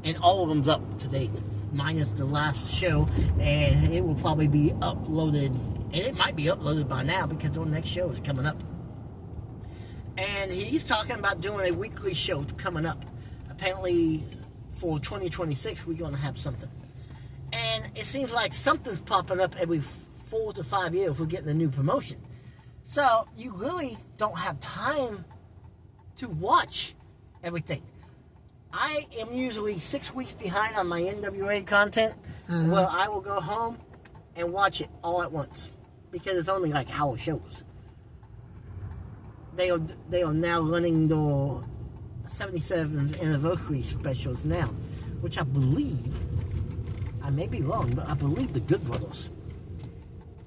And all of them's up to date, minus the last show, and it will probably be uploaded, and it might be uploaded by now because the next show is coming up. And he's talking about doing a weekly show coming up. Apparently, for 2026, we're going to have something. And it seems like something's popping up every 4 to 5 years. We're getting a new promotion. So, you really don't have time to watch everything. I am usually 6 weeks behind on my NWA content, where I will go home and watch it all at once, because it's only like hour shows. They are now running the 77th anniversary specials now, which I believe, I may be wrong, but I believe the Good Brothers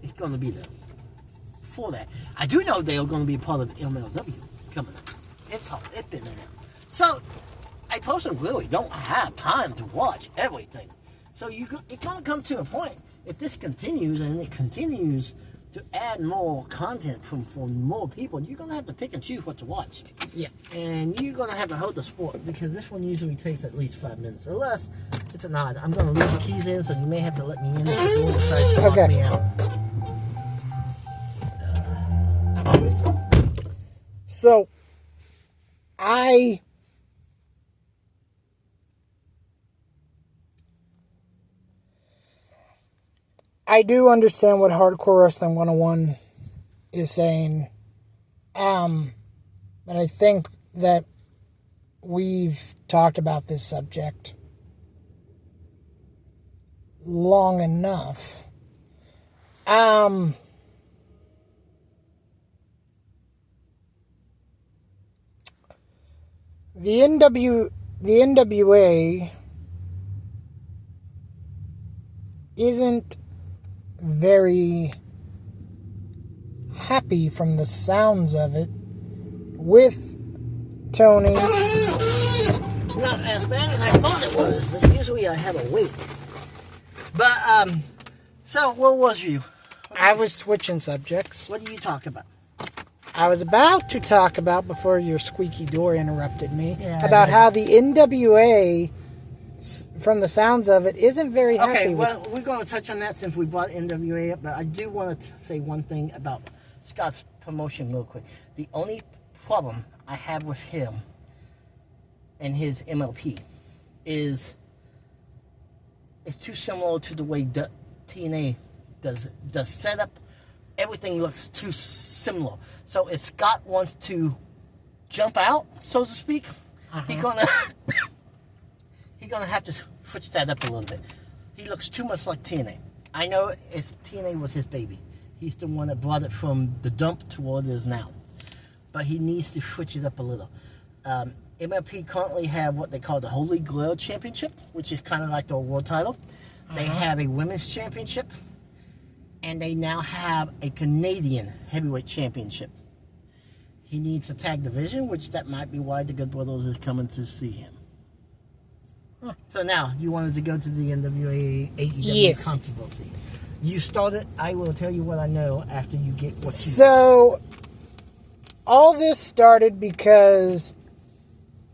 is going to be there for that. I do know they are going to be part of MLW coming up. It's been announced. So, I personally really don't have time to watch everything. So it's going to come to a point, if this continues and it continues to add more content from more people, you're going to have to pick and choose what to watch. Yeah. And you're going to have to hold the sport, because this one usually takes at least 5 minutes. Unless it's an odd. I'm going to leave the keys in, so you may have to let me in if the door decides to lock me out. So, I do understand what Hardcore Wrestling 101 is saying, but I think that we've talked about this subject long enough. The NWA isn't very happy, from the sounds of it, with Tony. It's not as bad as I thought it was, but usually I have a wait. But, so, what was you? I was switching subjects. What do you talk about? I was about to talk about, before your squeaky door interrupted me, Yeah, about I- how the NWA, from the sounds of it, isn't very happy Okay, with. well, we're going to touch on that since we brought NWA up, but I do want to say one thing about Scott's promotion real quick. The only problem I have with him and his MLP is it's too similar to the way TNA does it. The setup, everything looks too similar. So if Scott wants to jump out, so to speak, he's gonna have to switch that up a little bit. He looks too much like TNA. I know TNA was his baby. He's the one that brought it from the dump to what it is now. But he needs to switch it up a little. MLP currently have what they call the Holy Grail Championship, which is kind of like the world title. They have a women's championship, and they now have a Canadian heavyweight championship. He needs a tag division, which that might be why the Good Brothers is coming to see him. So now, you wanted to go to the NWA AEW Yes. controversy. You started. I will tell you what I know after you get what you... So, all this started because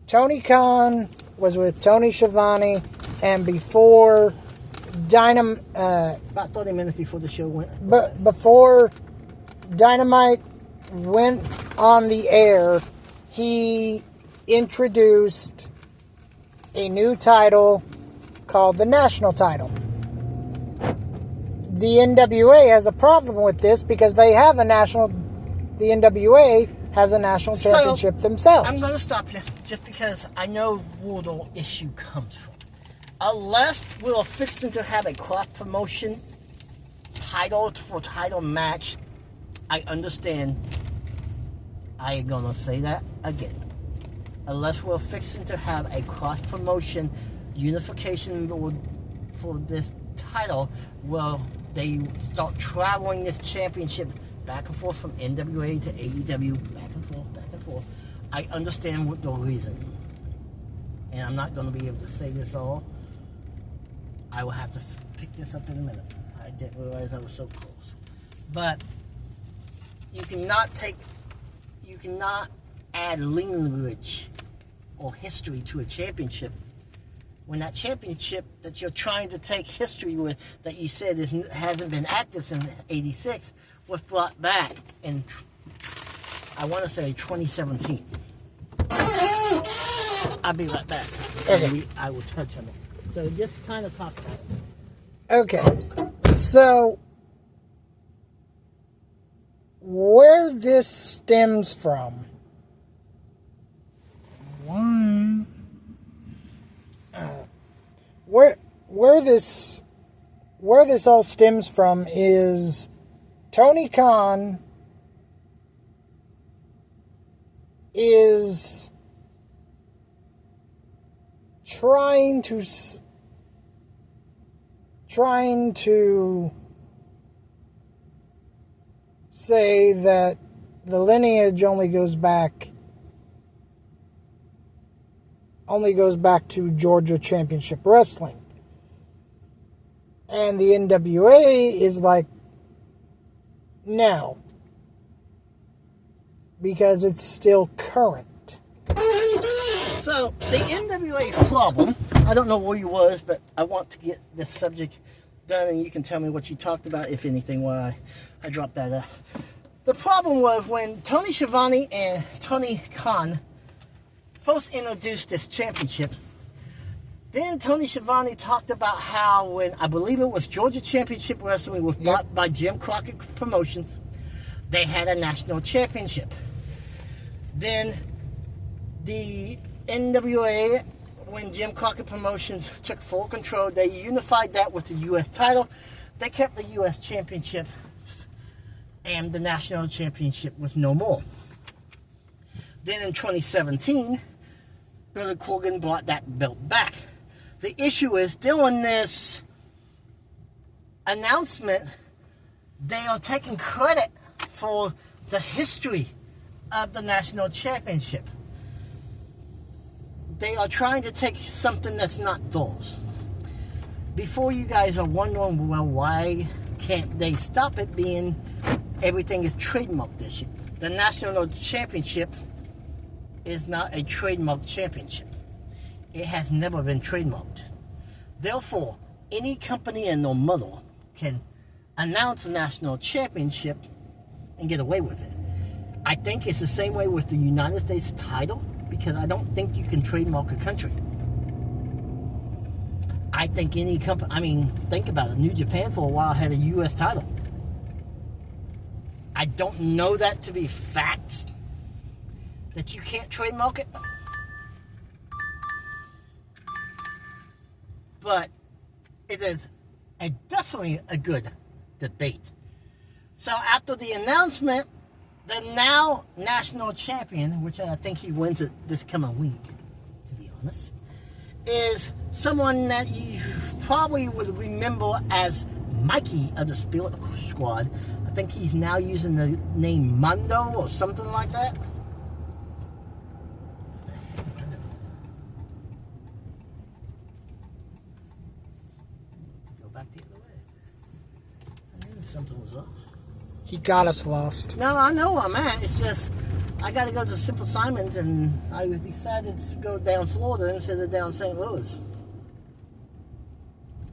Tony Khan was with Tony Schiavone, and before About 30 minutes before the show went. But before Dynamite went on the air, he introduced a new title called the National Title. The NWA has a problem with this because the NWA has a national championship themselves. I'm going to stop you just because I know where the issue comes from. Unless we're fixing to have a cross-promotion title for title match, I understand. I ain't going to say that again. Unless we're fixing to have a cross-promotion unification for this title, well, they start traveling this championship back and forth from NWA to AEW, back and forth. I understand what the reason. And I'm not going to be able to say this all. I will have to pick this up in a minute. I didn't realize I was so close. But you cannot add lineage or history to a championship when that championship that you're trying to take history with, that you said hasn't been active since '86, was brought back in, I want to say, 2017. I'll be right back. Okay. I will touch on it. So just kind of talk about it. Okay, so where this stems from, where this all stems from is Tony Khan is trying to say that the lineage only goes back to Georgia Championship Wrestling. And the NWA is like, no, because it's still current. So, the NWA problem, I don't know where you was, but I want to get this subject done, and you can tell me what you talked about, if anything, while I dropped that. The problem was when Tony Schiavone and Tony Khan first introduced this championship, then Tony Schiavone talked about how when, I believe it was Georgia Championship Wrestling was bought by Jim Crockett Promotions, they had a national championship. Then the NWA, when Jim Crockett Promotions took full control, they unified that with the U.S. title. They kept the U.S. championship, and the national championship was no more. Then in 2017, Billy Corgan brought that belt back. The issue is, during this announcement, they are taking credit for the history of the national championship. They are trying to take something that's not theirs. Before you guys are wondering, well, why can't they stop it being everything is trademarked this year? the national championship is not a trademark championship. It has never been trademarked. Therefore, any company and no model can announce a national championship and get away with it. I think it's the same way with the United States title, because I don't think you can trademark a country. I think any company, I mean, think about it. New Japan for a while had a U.S. title. I don't know that to be facts, that you can't trademark it. But it is definitely a good debate. So after the announcement, the now national champion, which I think he wins it this coming week, to be honest, is someone that you probably would remember as Mikey of the Spirit Squad. I think he's now using the name Mundo or something like that. Go back the other way. I knew something was off. He got us lost. No, I know where I'm at. It's just I got to go to Simple Simons, and I decided to go down Florida instead of down St. Louis,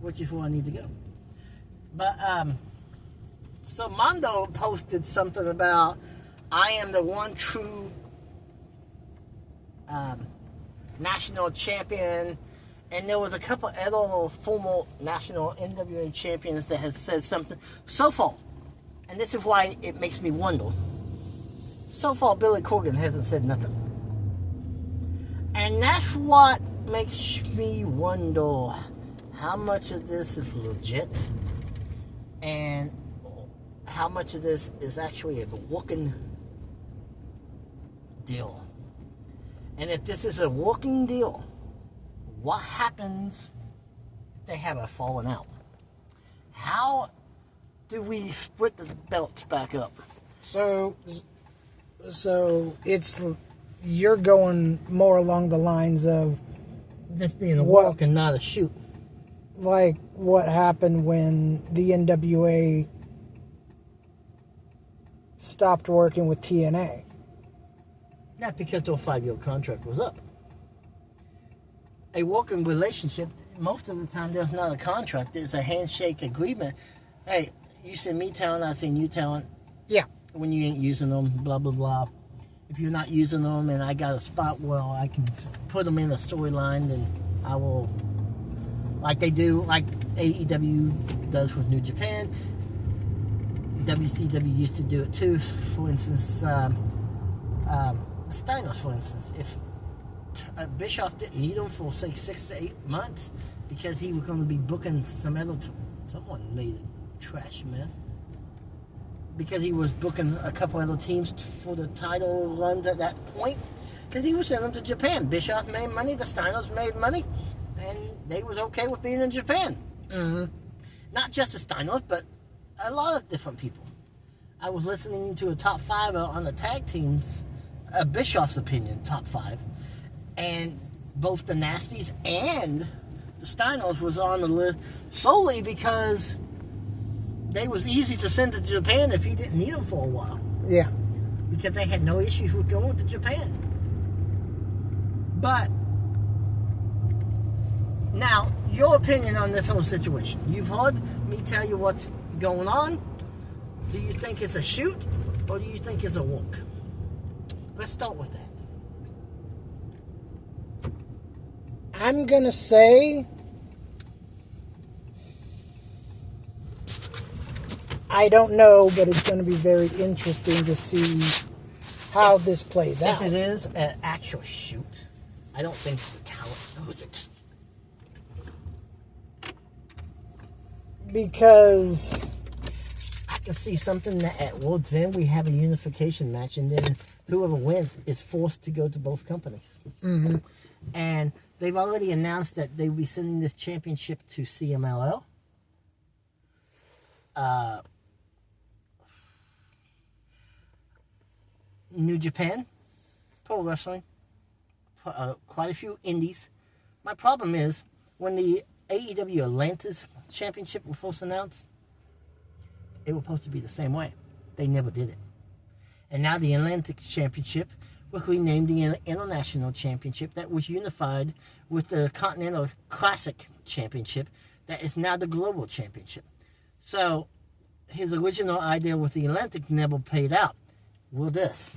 which is where I need to go. But so Mondo posted something about I am the one true national champion, and there was a couple other former national NWA champions that has said something so far. And this is why it makes me wonder. So far, Billy Corgan hasn't said nothing. And that's what makes me wonder how much of this is legit and how much of this is actually a working deal. And if this is a working deal, what happens if they have a falling out? How do we split the belts back up? So it's you're going more along the lines of This being a What- walk and not a shoot. like what happened when the NWA stopped working with TNA. Not because their 5-year contract was up. A working relationship, most of the time there's not a contract, it's a handshake agreement. Hey, you send me talent, I send you talent. Yeah. When you ain't using them, blah, blah, blah. If you're not using them and I got a spot where I can put them in a storyline, then I will, like they do, like AEW does with New Japan. WCW used to do it too. For instance, Steinos, for instance. If Bischoff didn't need him for, say, 6 to 8 months because he was going to be booking some other, someone made a trash mess. Because he was booking a couple other teams for the title runs at that point. Because he was sending them to Japan. Bischoff made money, the Steinos made money, and they was okay with being in Japan. Mm-hmm. Not just the Steinos, but a lot of different people. I was listening to a top 5 on the tag teams, Bischoff's opinion, top 5, and both the Nasties and the Steinos was on the list solely because they was easy to send to Japan if he didn't need them for a while. Yeah. Because they had no issues with going to Japan. But now, your opinion on this whole situation. You've heard me tell you what's going on. Do you think it's a shoot or do you think it's a walk? Let's start with that. I'm gonna say I don't know, but it's gonna be very interesting to see how this plays If out. it is an actual shoot, I don't think the talent knows it. Because I can see something that at World's End we have a unification match, and then whoever wins is forced to go to both companies. mhm. And they've already announced that they'll be sending this championship to CMLL. New Japan, Pro Wrestling, quite a few indies. My problem is when the AEW Atlantis Championship was first announced, it was supposed to be the same way. They never did it. And now the Atlantic Championship was renamed the International Championship that was unified with the Continental Classic Championship that is now the Global Championship. So his original idea with the Atlantic never paid out. Will this?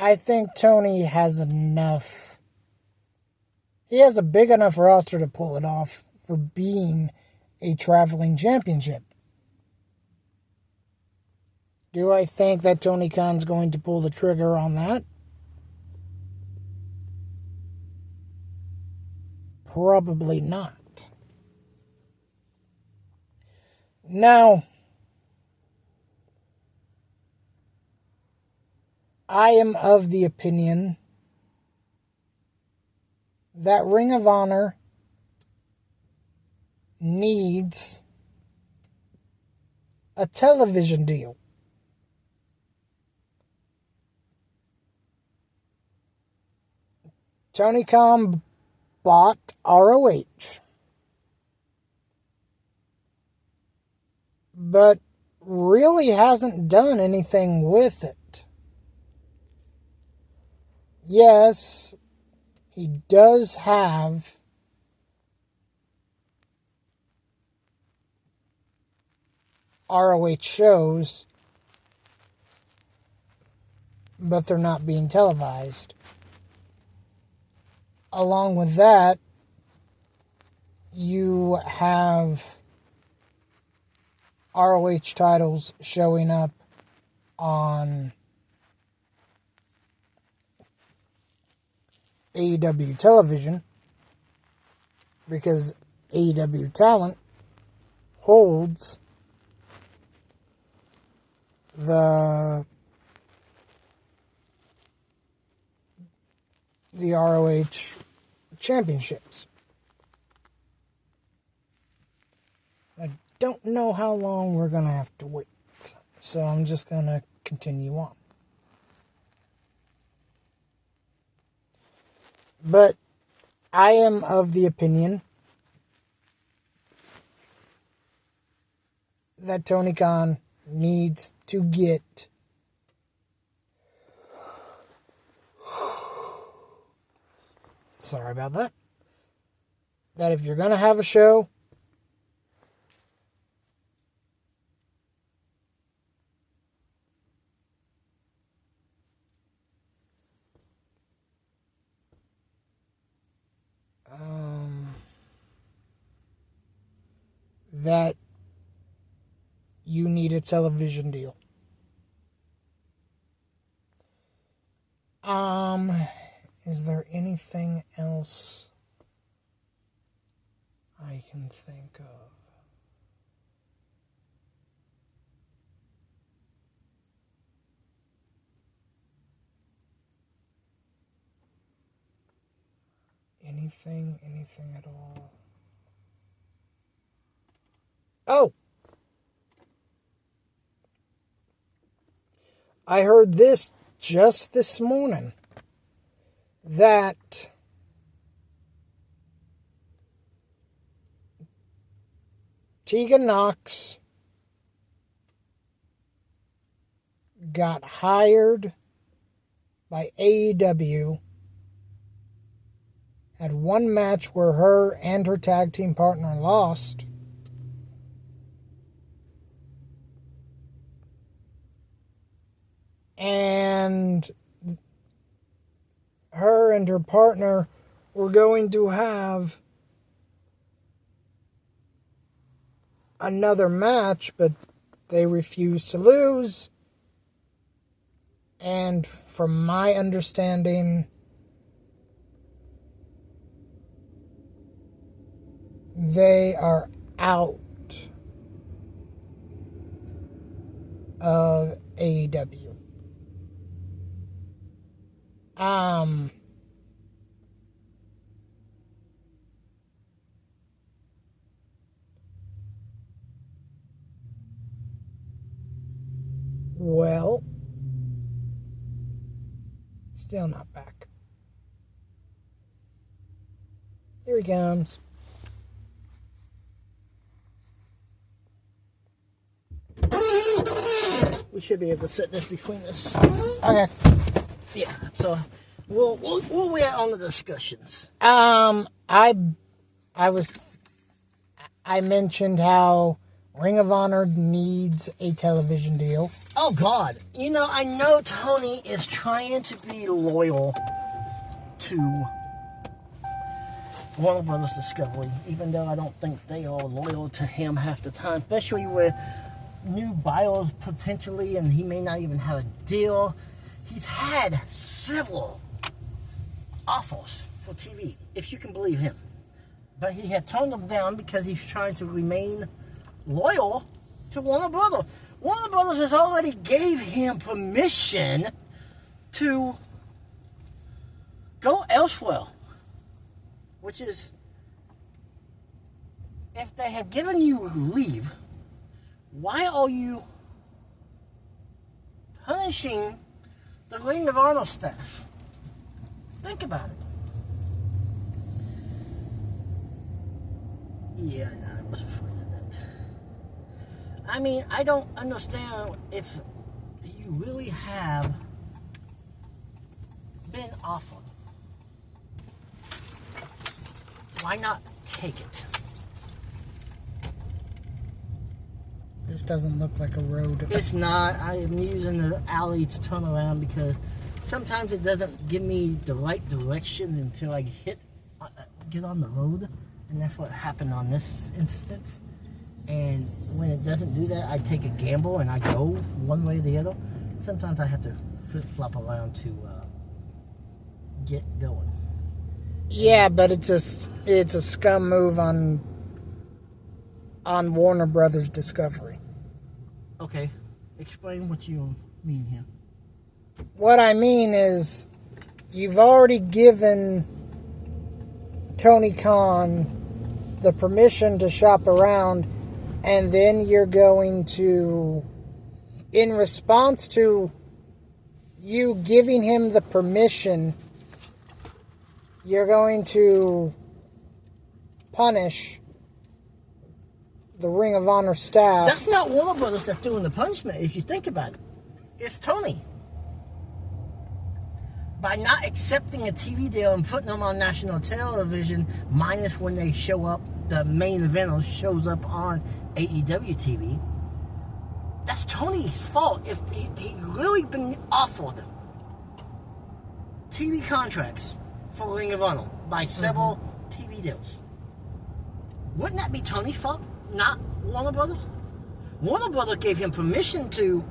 I think Tony has enough. He has a big enough roster to pull it off for being a traveling championship. Do I think that Tony Khan's going to pull the trigger on that? Probably not. Now, I am of the opinion that Ring of Honor needs a television deal. Tony Khan bought ROH, but really hasn't done anything with it. Yes, he does have ROH shows, but they're not being televised. Along with that, you have ROH titles showing up on AEW television because AEW talent holds the ROH championships. I don't know how long we're going to have to wait, so I'm just going to continue on. But I am of the opinion that Tony Khan needs to get sorry about that. That if you're going to have a show, that you need a television deal. Is there anything else I can think of? Anything at all? Oh! I heard this just this morning, that Tegan Knox got hired by AEW, had one match where her and her tag team partner lost, and her and her partner were going to have another match, but they refused to lose. And from my understanding, they are out of AEW. Well, still not back. he comes. We should be able to set this between us. Okay. Yeah. So we'll get on the discussions. I mentioned how Ring of Honor needs a television deal. Oh God! You know, I know Tony is trying to be loyal to Warner Brothers Discovery, even though I don't think they are loyal to him half the time, especially with new bios potentially, and he may not even have a deal. He's had several offers for TV, if you can believe him. But he had turned them down because he's trying to remain loyal to Warner Brothers. Warner Brothers has already gave him permission to go elsewhere. Which is, if they have given you leave, why are you punishing the Ring of Honor staff? Think about it. Yeah, no, I was afraid of that. I mean, I don't understand if you really have been offered. Why not take it? This doesn't look like a road. It's not. I am using the alley to turn around because sometimes it doesn't give me the right direction until I get on the road, and that's what happened on this instance. And when it doesn't do that, I take a gamble and I go one way or the other. Sometimes I have to flip-flop around to get going. Yeah, but it's a scum move on Warner Brothers Discovery. Okay, explain what you mean here. What I mean is, you've already given Tony Khan the permission to shop around, and then you're going to, in response to you giving him the permission, you're going to punish the Ring of Honor staff. That's not Warner Brothers that's doing the punishment, if you think about it. It's Tony. By not accepting a TV deal and putting them on national television, minus when they show up, the main event shows up on AEW TV, that's Tony's fault. If he really been offered TV contracts for Ring of Honor by several TV deals, wouldn't that be Tony's fault, not Warner Brothers? Warner Brothers gave him permission to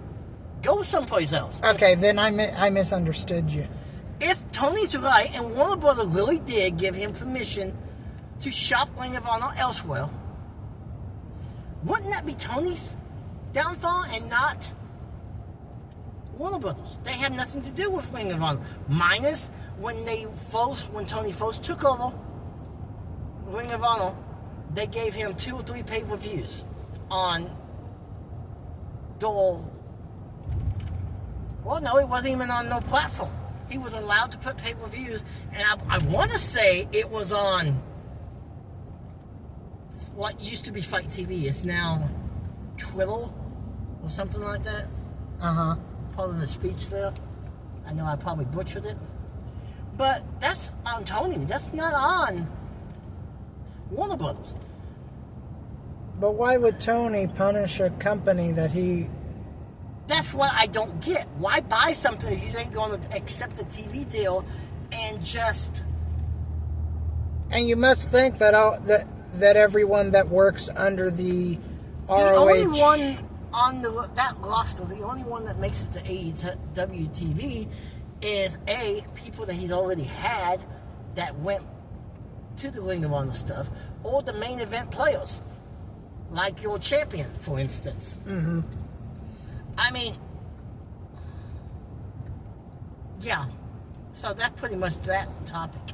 go someplace else. Okay, then I misunderstood you. If Tony's right and Warner Brothers really did give him permission to shop Ring of Honor elsewhere, wouldn't that be Tony's downfall and not Warner Brothers? They have nothing to do with Ring of Honor. Minus when Tony first took over Ring of Honor, they gave him 2 or 3 pay-per-views on well, no, it wasn't even on no platform. He was allowed to put pay-per-views, and I want to say it was on what used to be Fight TV. It's now Twiddle or something like that. Uh-huh. Part of the speech there. I know I probably butchered it. But that's on Tony. That's not on Warner Brothers. But why would Tony punish a company that he... That's what I don't get. Why buy something if you ain't going to accept a TV deal and just... And you must think that that everyone that works under the ROH... The only one on that roster, the only one that makes it to AEW TV is people that he's already had that went to the Ring of Honor stuff, or the main event players, like your champion, for instance. Mm-hmm. I mean, yeah. So that's pretty much that topic.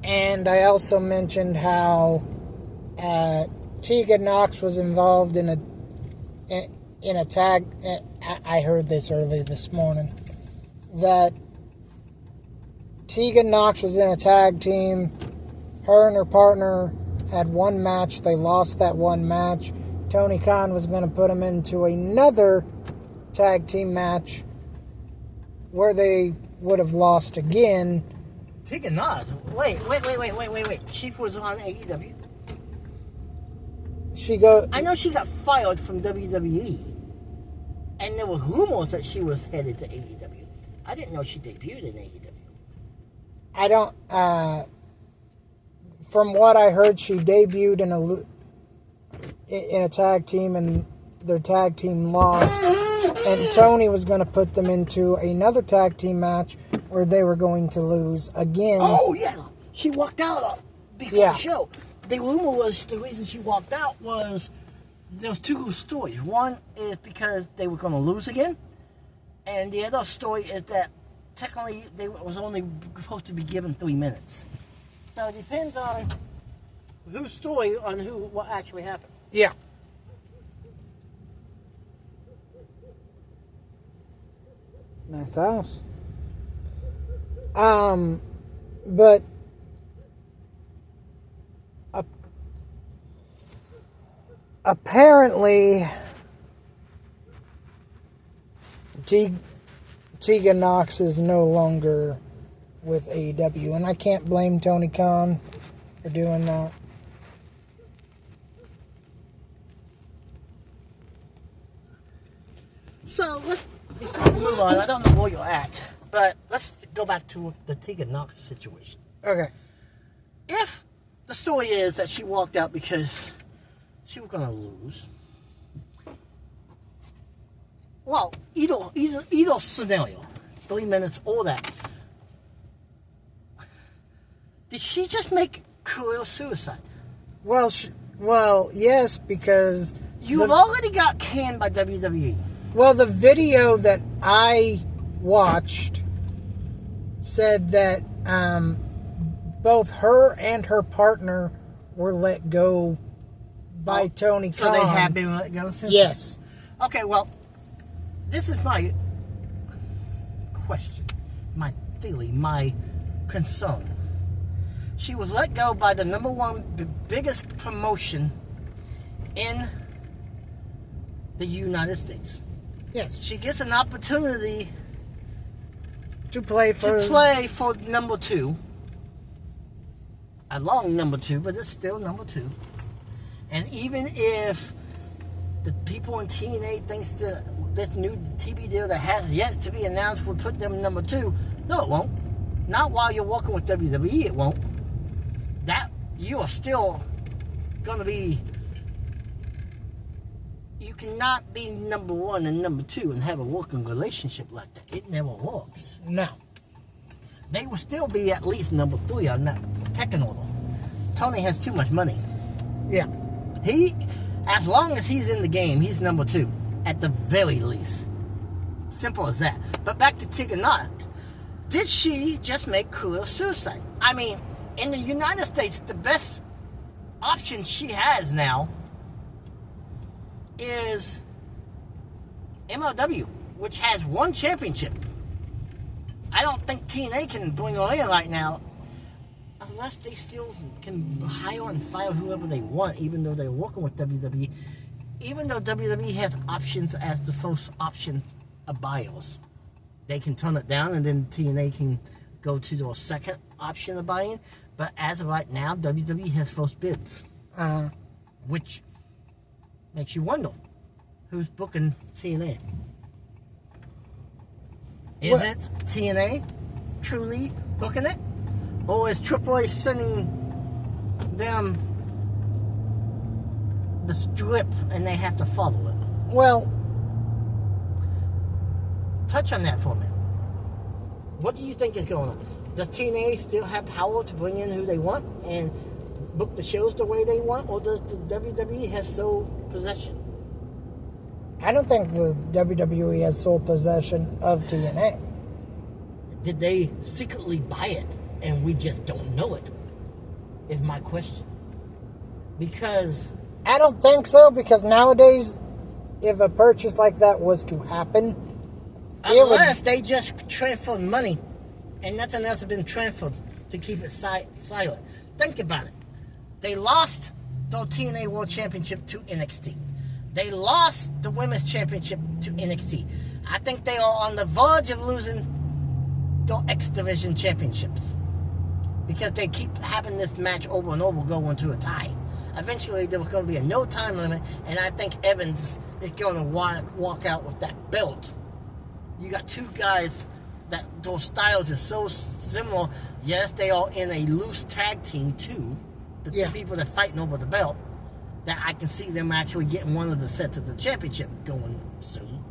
And I also mentioned how Tegan Knox was involved in a tag. I heard this early this morning, that Tegan Knox was in a tag team Her and her partner had one match. They lost that one match. Tony Khan was going to put them into another tag team match where they would have lost again. Tegan Knox. Wait. She was on AEW. I know she got fired from WWE. And there were rumors that she was headed to AEW. I didn't know she debuted in AEW. I don't... from what I heard, she debuted in a tag team, and their tag team lost. And Tony was going to put them into another tag team match where they were going to lose again. Oh, yeah. She walked out before the show. The rumor was the reason she walked out was there was two stories. One is because they were going to lose again. And the other story is that technically they was only supposed to be given 3 minutes. So it depends on whose story on what actually happened. Yeah. Nice house. But apparently Tegan Knox is no longer with AEW, and I can't blame Tony Khan for doing that. So let's move on. I don't know where you're at, but let's go back to the Tegan Knox situation. Okay. If the story is that she walked out because she was going to lose, well, either scenario, 3 minutes, all that. Did she just make career suicide? Well, yes, because you've already got canned by WWE. Well, the video that I watched said that both her and her partner were let go by Tony Khan. So they have been let go since? Yes. Okay, well, this is my question, my theory, my concern. She was let go by the #1 biggest promotion in the United States. Yes. She gets an opportunity to play for #2. A long #2, but it's still #2. And even if the people in TNA thinks that this new TV deal that has yet to be announced will put them #2, no, it won't. Not while you're working with WWE, it won't. That you are still going to be. You cannot be #1 and #2 and have a working relationship like that. It never works. No. They will still be at least #3 on that pecking order. Tony has too much money. Yeah. As long as he's in the game, he's #2 at the very least. Simple as that. But back to Tegan Knox. Did she just make career suicide? I mean, in the United States, the best option she has now is MLW, which has one championship. I don't think TNA can bring her in right now unless they still can hire and fire whoever they want, even though they're working with WWE. Even though WWE has options as the first option of buyers. They can turn it down and then TNA can go to their second option of buying. But as of right now, WWE has first bids. Which makes you wonder who's booking TNA. Is it TNA truly booking it? Or is AAA sending them the script and they have to follow it? Well, touch on that for a minute. What do you think is going on? Does TNA still have power to bring in who they want and book the shows the way they want, or does the WWE have sole possession? I don't think the WWE has sole possession of TNA. Did they secretly buy it and we just don't know it? Is my question. Because I don't think so, because nowadays, if a purchase like that was to happen, unless they just transferred money and nothing else has been transferred to keep it silent. Think about it. They lost the TNA World Championship to NXT. They lost the Women's Championship to NXT. I think they are on the verge of losing the X Division Championships. Because they keep having this match over and over go into a tie. Eventually, there was going to be a no time limit, and I think Evans is going to walk out with that belt. You got two guys that those styles are so similar. Yes, they are in a loose tag team too. The two people that are fighting over the belt. That I can see them actually getting one of the sets of the championship going soon.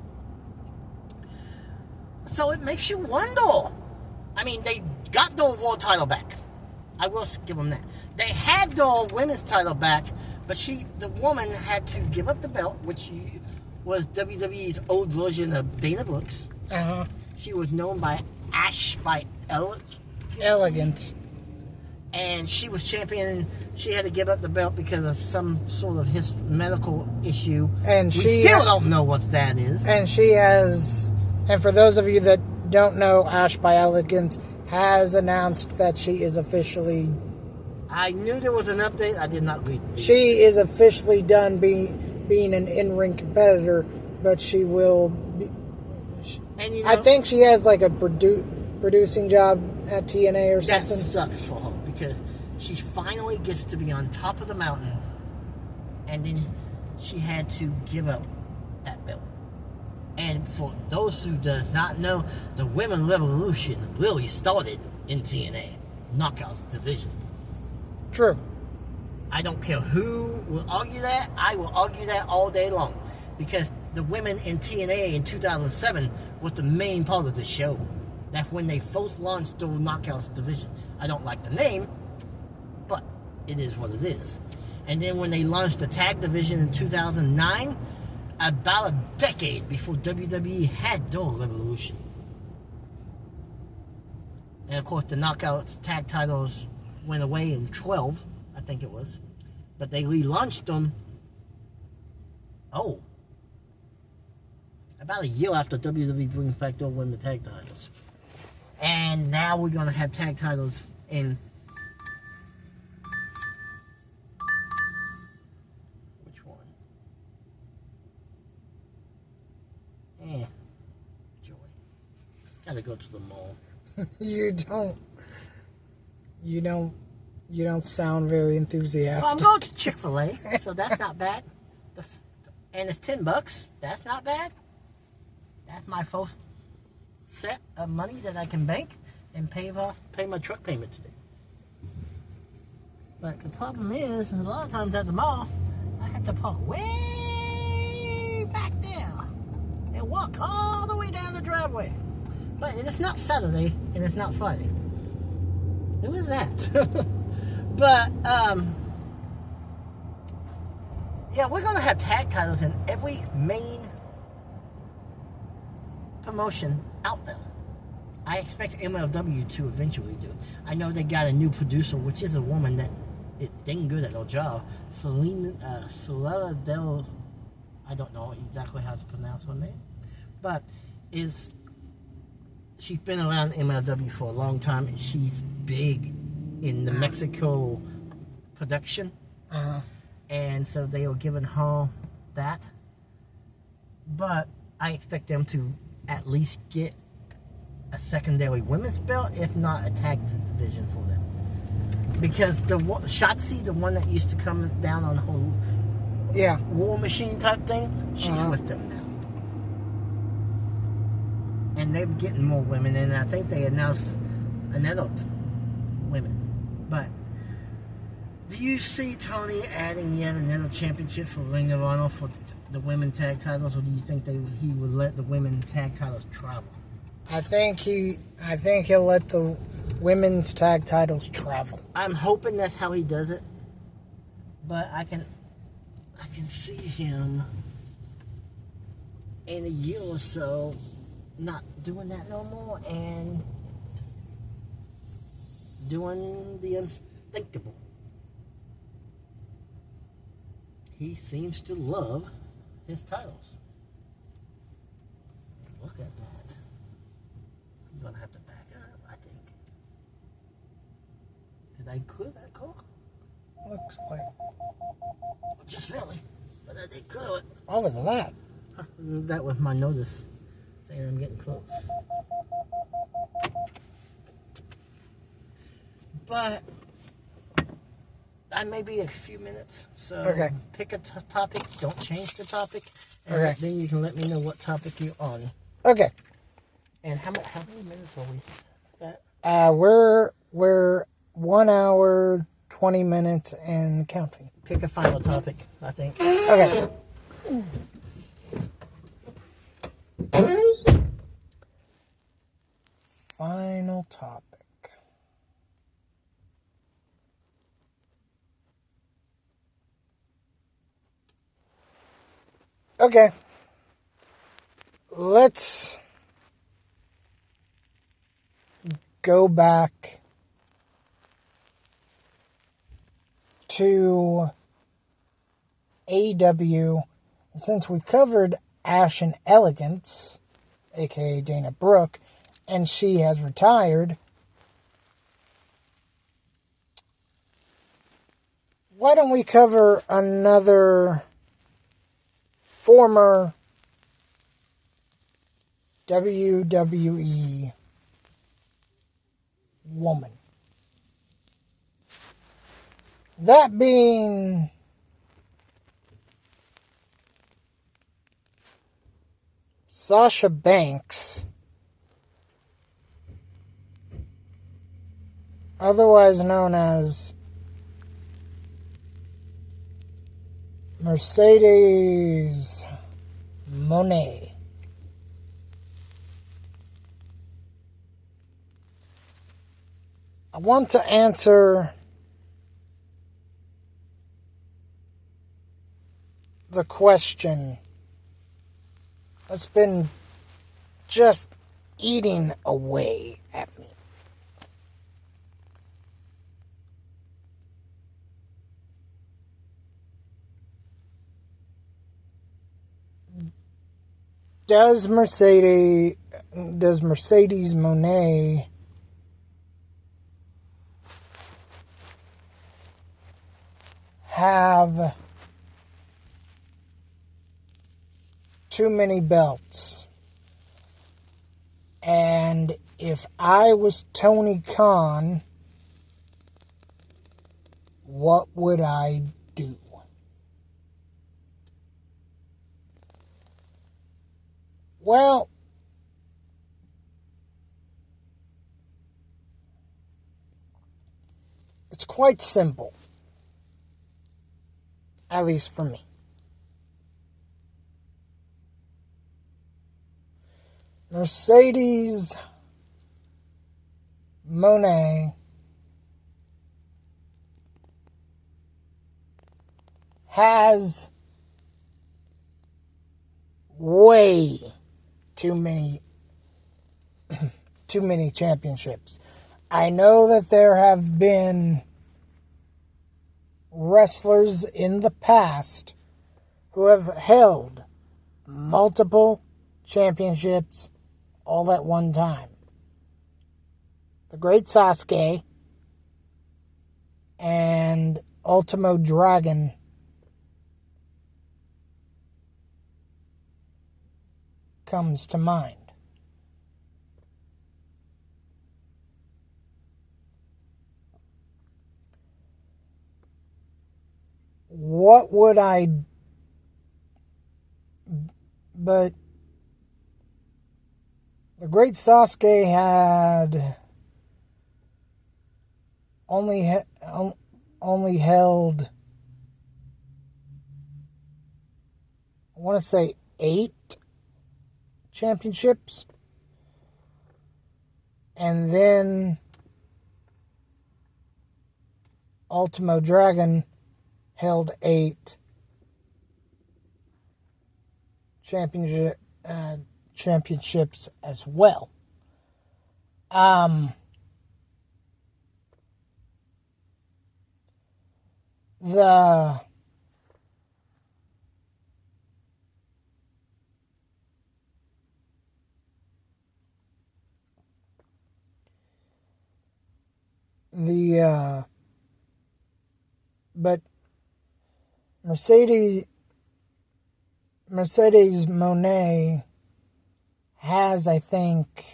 So it makes you wonder. I mean, they got the world title back. I will give them that. They had the women's title back, but the woman had to give up the belt, which was WWE's old version of Dana Brooks. Uh-huh. She was known by Ash by Elegance. And she was champion. She had to give up the belt because of some sort of his medical issue. And we she still don't know what that is. And she has, and for those of you that don't know, Ash by Elegance has announced that she is officially... I knew there was an update. I did not read it. She is officially done being an in-ring competitor, but she will be... And you know, I think she has like a producing job at TNA or something. That sucks for her because she finally gets to be on top of the mountain, and then she had to give up that belt. And for those who does not know, the Women Revolution really started in TNA, Knockouts division. True. I don't care who will argue that. I will argue that all day long because the women in TNA in 2007 was the main part of the show. That's when they first launched the Knockouts division. I don't like the name, but it is what it is. And then when they launched the tag division in 2009, about a decade before WWE had the Revolution. And of course the Knockouts tag titles went away in 12, I think it was. But they relaunched them, about a year after WWE brings back the women tag titles. And now we're going to have tag titles in... Which one? Joy. Gotta go to the mall. You don't sound very enthusiastic. Well, I'm going to Chick-fil-A, so that's not bad. And it's $10. That's not bad. That's my first set of money that I can bank and pay my truck payment today. But the problem is, a lot of times at the mall, I have to park way back there and walk all the way down the driveway. But it's not Saturday and it's not Friday. Who is that? But, yeah, we're going to have tag titles in every main promotion out there. I expect MLW to eventually do it. I know they got a new producer, which is a woman that is dang good at her job. Solella Del... I don't know exactly how to pronounce her name. But she's been around MLW for a long time, and she's big in the Mexico production. Uh-huh. And so they were giving her that. But I expect them to at least get a secondary women's belt, if not a tag division for them. Because the Shotzi, the one that used to come down on her War Machine type thing, she's with them now. And they're getting more women, and I think they announced another women. But do you see Tony adding yet another championship for Ring of Honor for the women tag titles, or do you think he would let the women tag titles travel? I think he'll let the women's tag titles travel. I'm hoping that's how he does it, but I can see him in a year or so not doing that no more and doing the unthinkable. He seems to love his titles. Look at that. I'm gonna have to back up, I think. Did I clear that call? Looks like. Just barely. But I did clear it. What was that? That was my notice saying I'm getting close. But I may be a few minutes, so Okay. pick a topic. Don't change the topic, and Okay. then you can let me know what topic you're on. Okay. And how many minutes are we at? We're 1 hour, 20 minutes and counting. Pick a final topic, I think. Okay. Final topic. Okay. Let's go back to AEW. And since we covered Ashen Elegance, aka Dana Brooke, and she has retired, why don't we cover another former WWE woman? That being Sasha Banks, otherwise known as Mercedes Moné. I want to answer the question that's been just eating away at me. Does Mercedes Moné have too many belts? And if I was Tony Khan, what would I do? Well, it's quite simple, at least for me. Mercedes Moné has way too many championships. I know that there have been wrestlers in the past who have held multiple championships all at one time. The Great Sasuke and Ultimo Dragon comes to mind. What would I... But the Great Sasuke had only held, I want to say 8 championships, and then Ultimo Dragon held 8 championships as well. The but Mercedes Moné has, I think,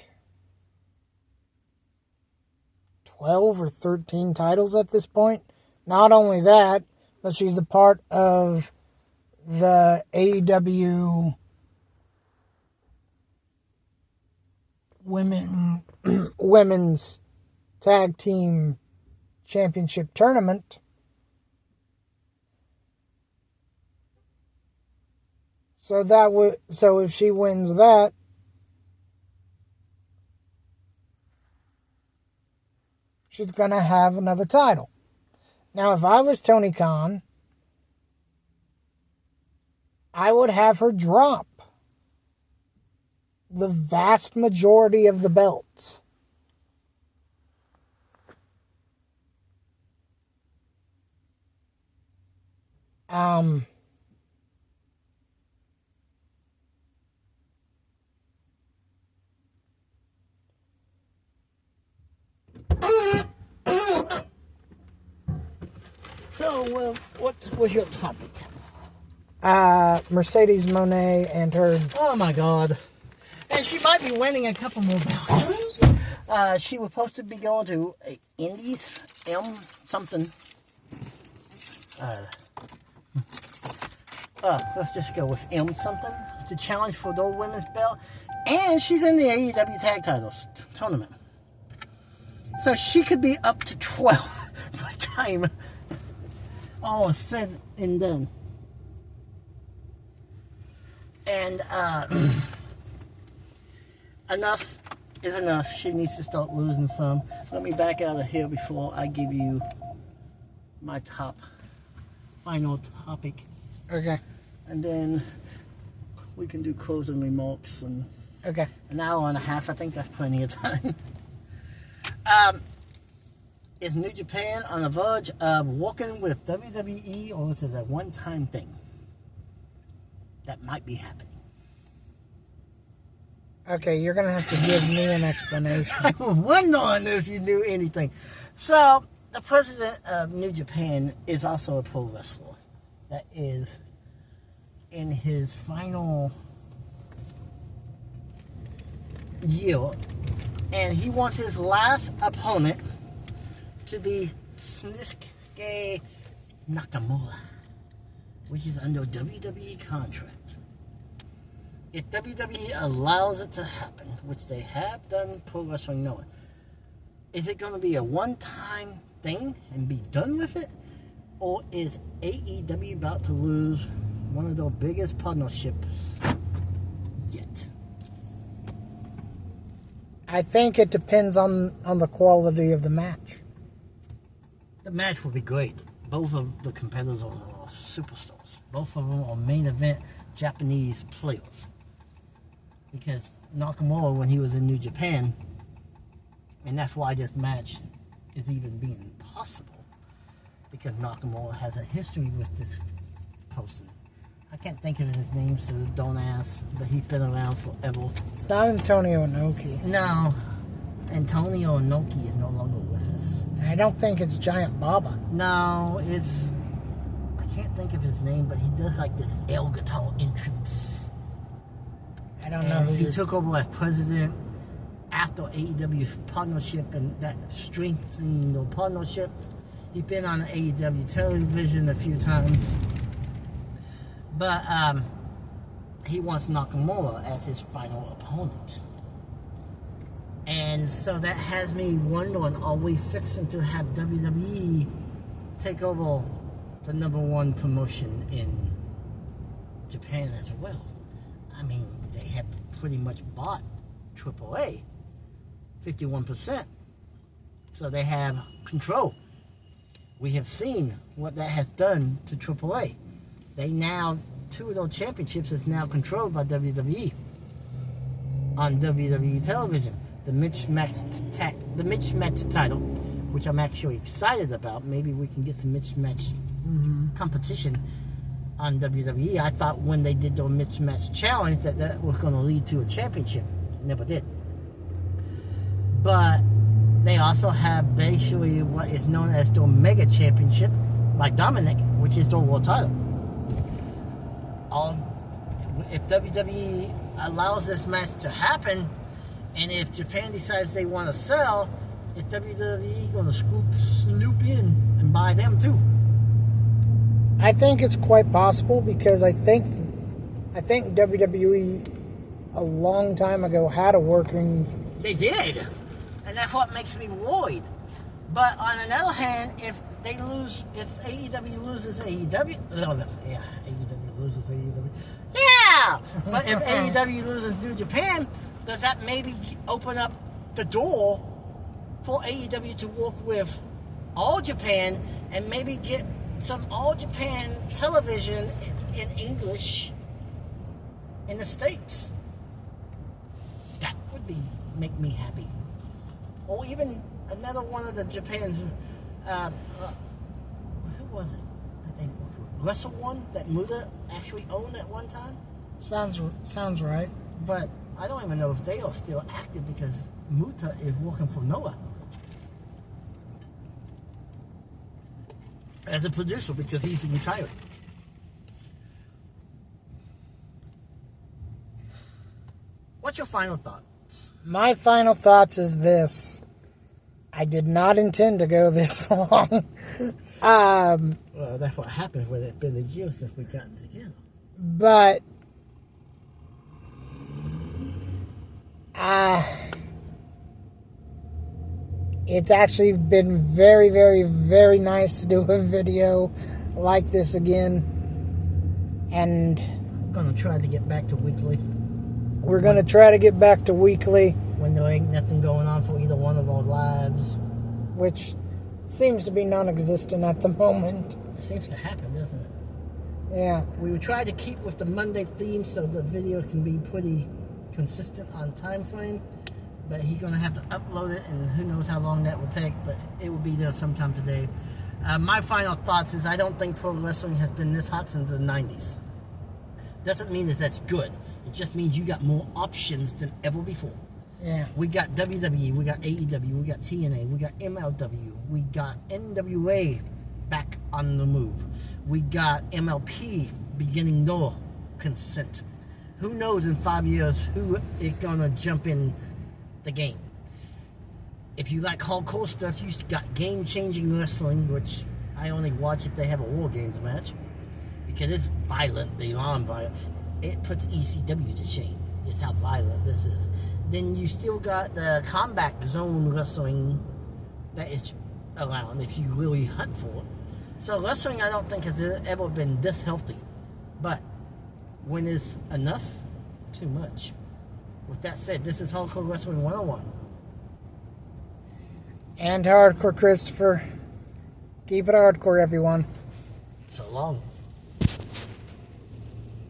12 or 13 titles at this point. Not only that, but she's a part of the AEW women's tag team championship tournament. So if she wins that, she's gonna have another title. Now, if I was Tony Khan, I would have her drop the vast majority of the belts. So, what was your topic? Mercedes Moné and her. Oh my God! And she might be winning a couple more belts. She was supposed to be going to Indies, something. Let's just go with something to challenge for the women's belt, and she's in the AEW Tag Titles tournament, so she could be up to 12 by the time all is said and done. And enough is enough. She needs to start losing some. Let me back out of here before I give you my final topic. Okay. And then we can do closing remarks and Okay. an hour and a half. I think that's plenty of time. Is New Japan on the verge of working with WWE, or is it a one-time thing that might be happening? Okay, you're gonna have to give me an explanation. I was wondering if you knew anything. So, the president of New Japan is also a pro wrestler that is in his final year, and he wants his last opponent to be Shinsuke Nakamura, which is under a WWE contract. If WWE allows it to happen, which they have done Pro Wrestling Noah, is it going to be a one-time thing and be done with it? Or is AEW about to lose one of their biggest partnerships yet? I think it depends on the quality of the match. The match will be great. Both of the competitors are superstars. Both of them are main event Japanese players. Because Nakamura, when he was in New Japan, and that's why this match is even being possible, because Nakamura has a history with this person. I can't think of his name, so don't ask, but he's been around forever. It's not Antonio Inoki. No, Antonio Inoki is no longer with us. I don't think it's Giant Baba. No, it's... I can't think of his name, but he does like this air guitar entrance. I don't know And who he you're... took over as president after AEW's partnership, and that strengthened the partnership. He's been on AEW television a few times. But he wants Nakamura as his final opponent. And so that has me wondering, are we fixing to have WWE take over the #1 promotion in Japan as well? I mean, they have pretty much bought AAA, 51%. So they have control. We have seen what that has done to AAA. They now, 2 of those championships is now controlled by WWE on WWE television. The mismatch title, which I'm actually excited about. Maybe we can get some mismatch competition on WWE. I thought when they did the mismatch challenge that was going to lead to a championship. It never did. But they also have basically what is known as the Omega Championship, by Dominic, which is the world title. If WWE allows this match to happen, and if Japan decides they want to sell, is WWE going to snoop in and buy them too? I think it's quite possible because I think WWE a long time ago had a working. They did, and that's what makes me worried. But on the other hand, if AEW loses AEW, AEW loses AEW. Yeah! But if AEW loses New Japan, does that maybe open up the door for AEW to work with All Japan and maybe get some All Japan television in English in the States? That would make me happy. Or even another one of the Japan's, who was it that they worked with? Wrestle One that Muta actually owned at one time? Sounds right. But I don't even know if they are still active because Muta is working for Noah as a producer because he's retired. What's your final thoughts? My final thoughts is this. I did not intend to go this long. Well, that's what happens when it's been a year since we've gotten together. But it's actually been very, very, very nice to do a video like this again. And I'm going to try to get back to weekly. We're going to try to get back to weekly. When there ain't nothing going on for either one of our lives. Which seems to be non-existent at the moment. It seems to happen, doesn't it? Yeah. We would try to keep with the Monday theme so the video can be pretty consistent on time frame. But he's going to have to upload it, and who knows how long that will take, but it will be there sometime today. My final thoughts is I don't think pro wrestling has been this hot since the 90s. Doesn't mean that that's good. It just means you got more options than ever before. Yeah. We got WWE, we got AEW, we got TNA, we got MLW, we got NWA back on the move. We got MLP beginning their consent. Who knows in 5 years who is gonna jump in the game. If you like hardcore stuff, you got game-changing wrestling, which I only watch if they have a War Games match because it's violent, beyond violent. It puts ECW to shame. Is how violent this is. Then you still got the combat zone wrestling that is around if you really hunt for it. So wrestling, I don't think has ever been this healthy. But when it's enough, too much. With that said, this is Hardcore Wrestling 101. And Hardcore Christopher. Keep it hardcore, everyone. So long.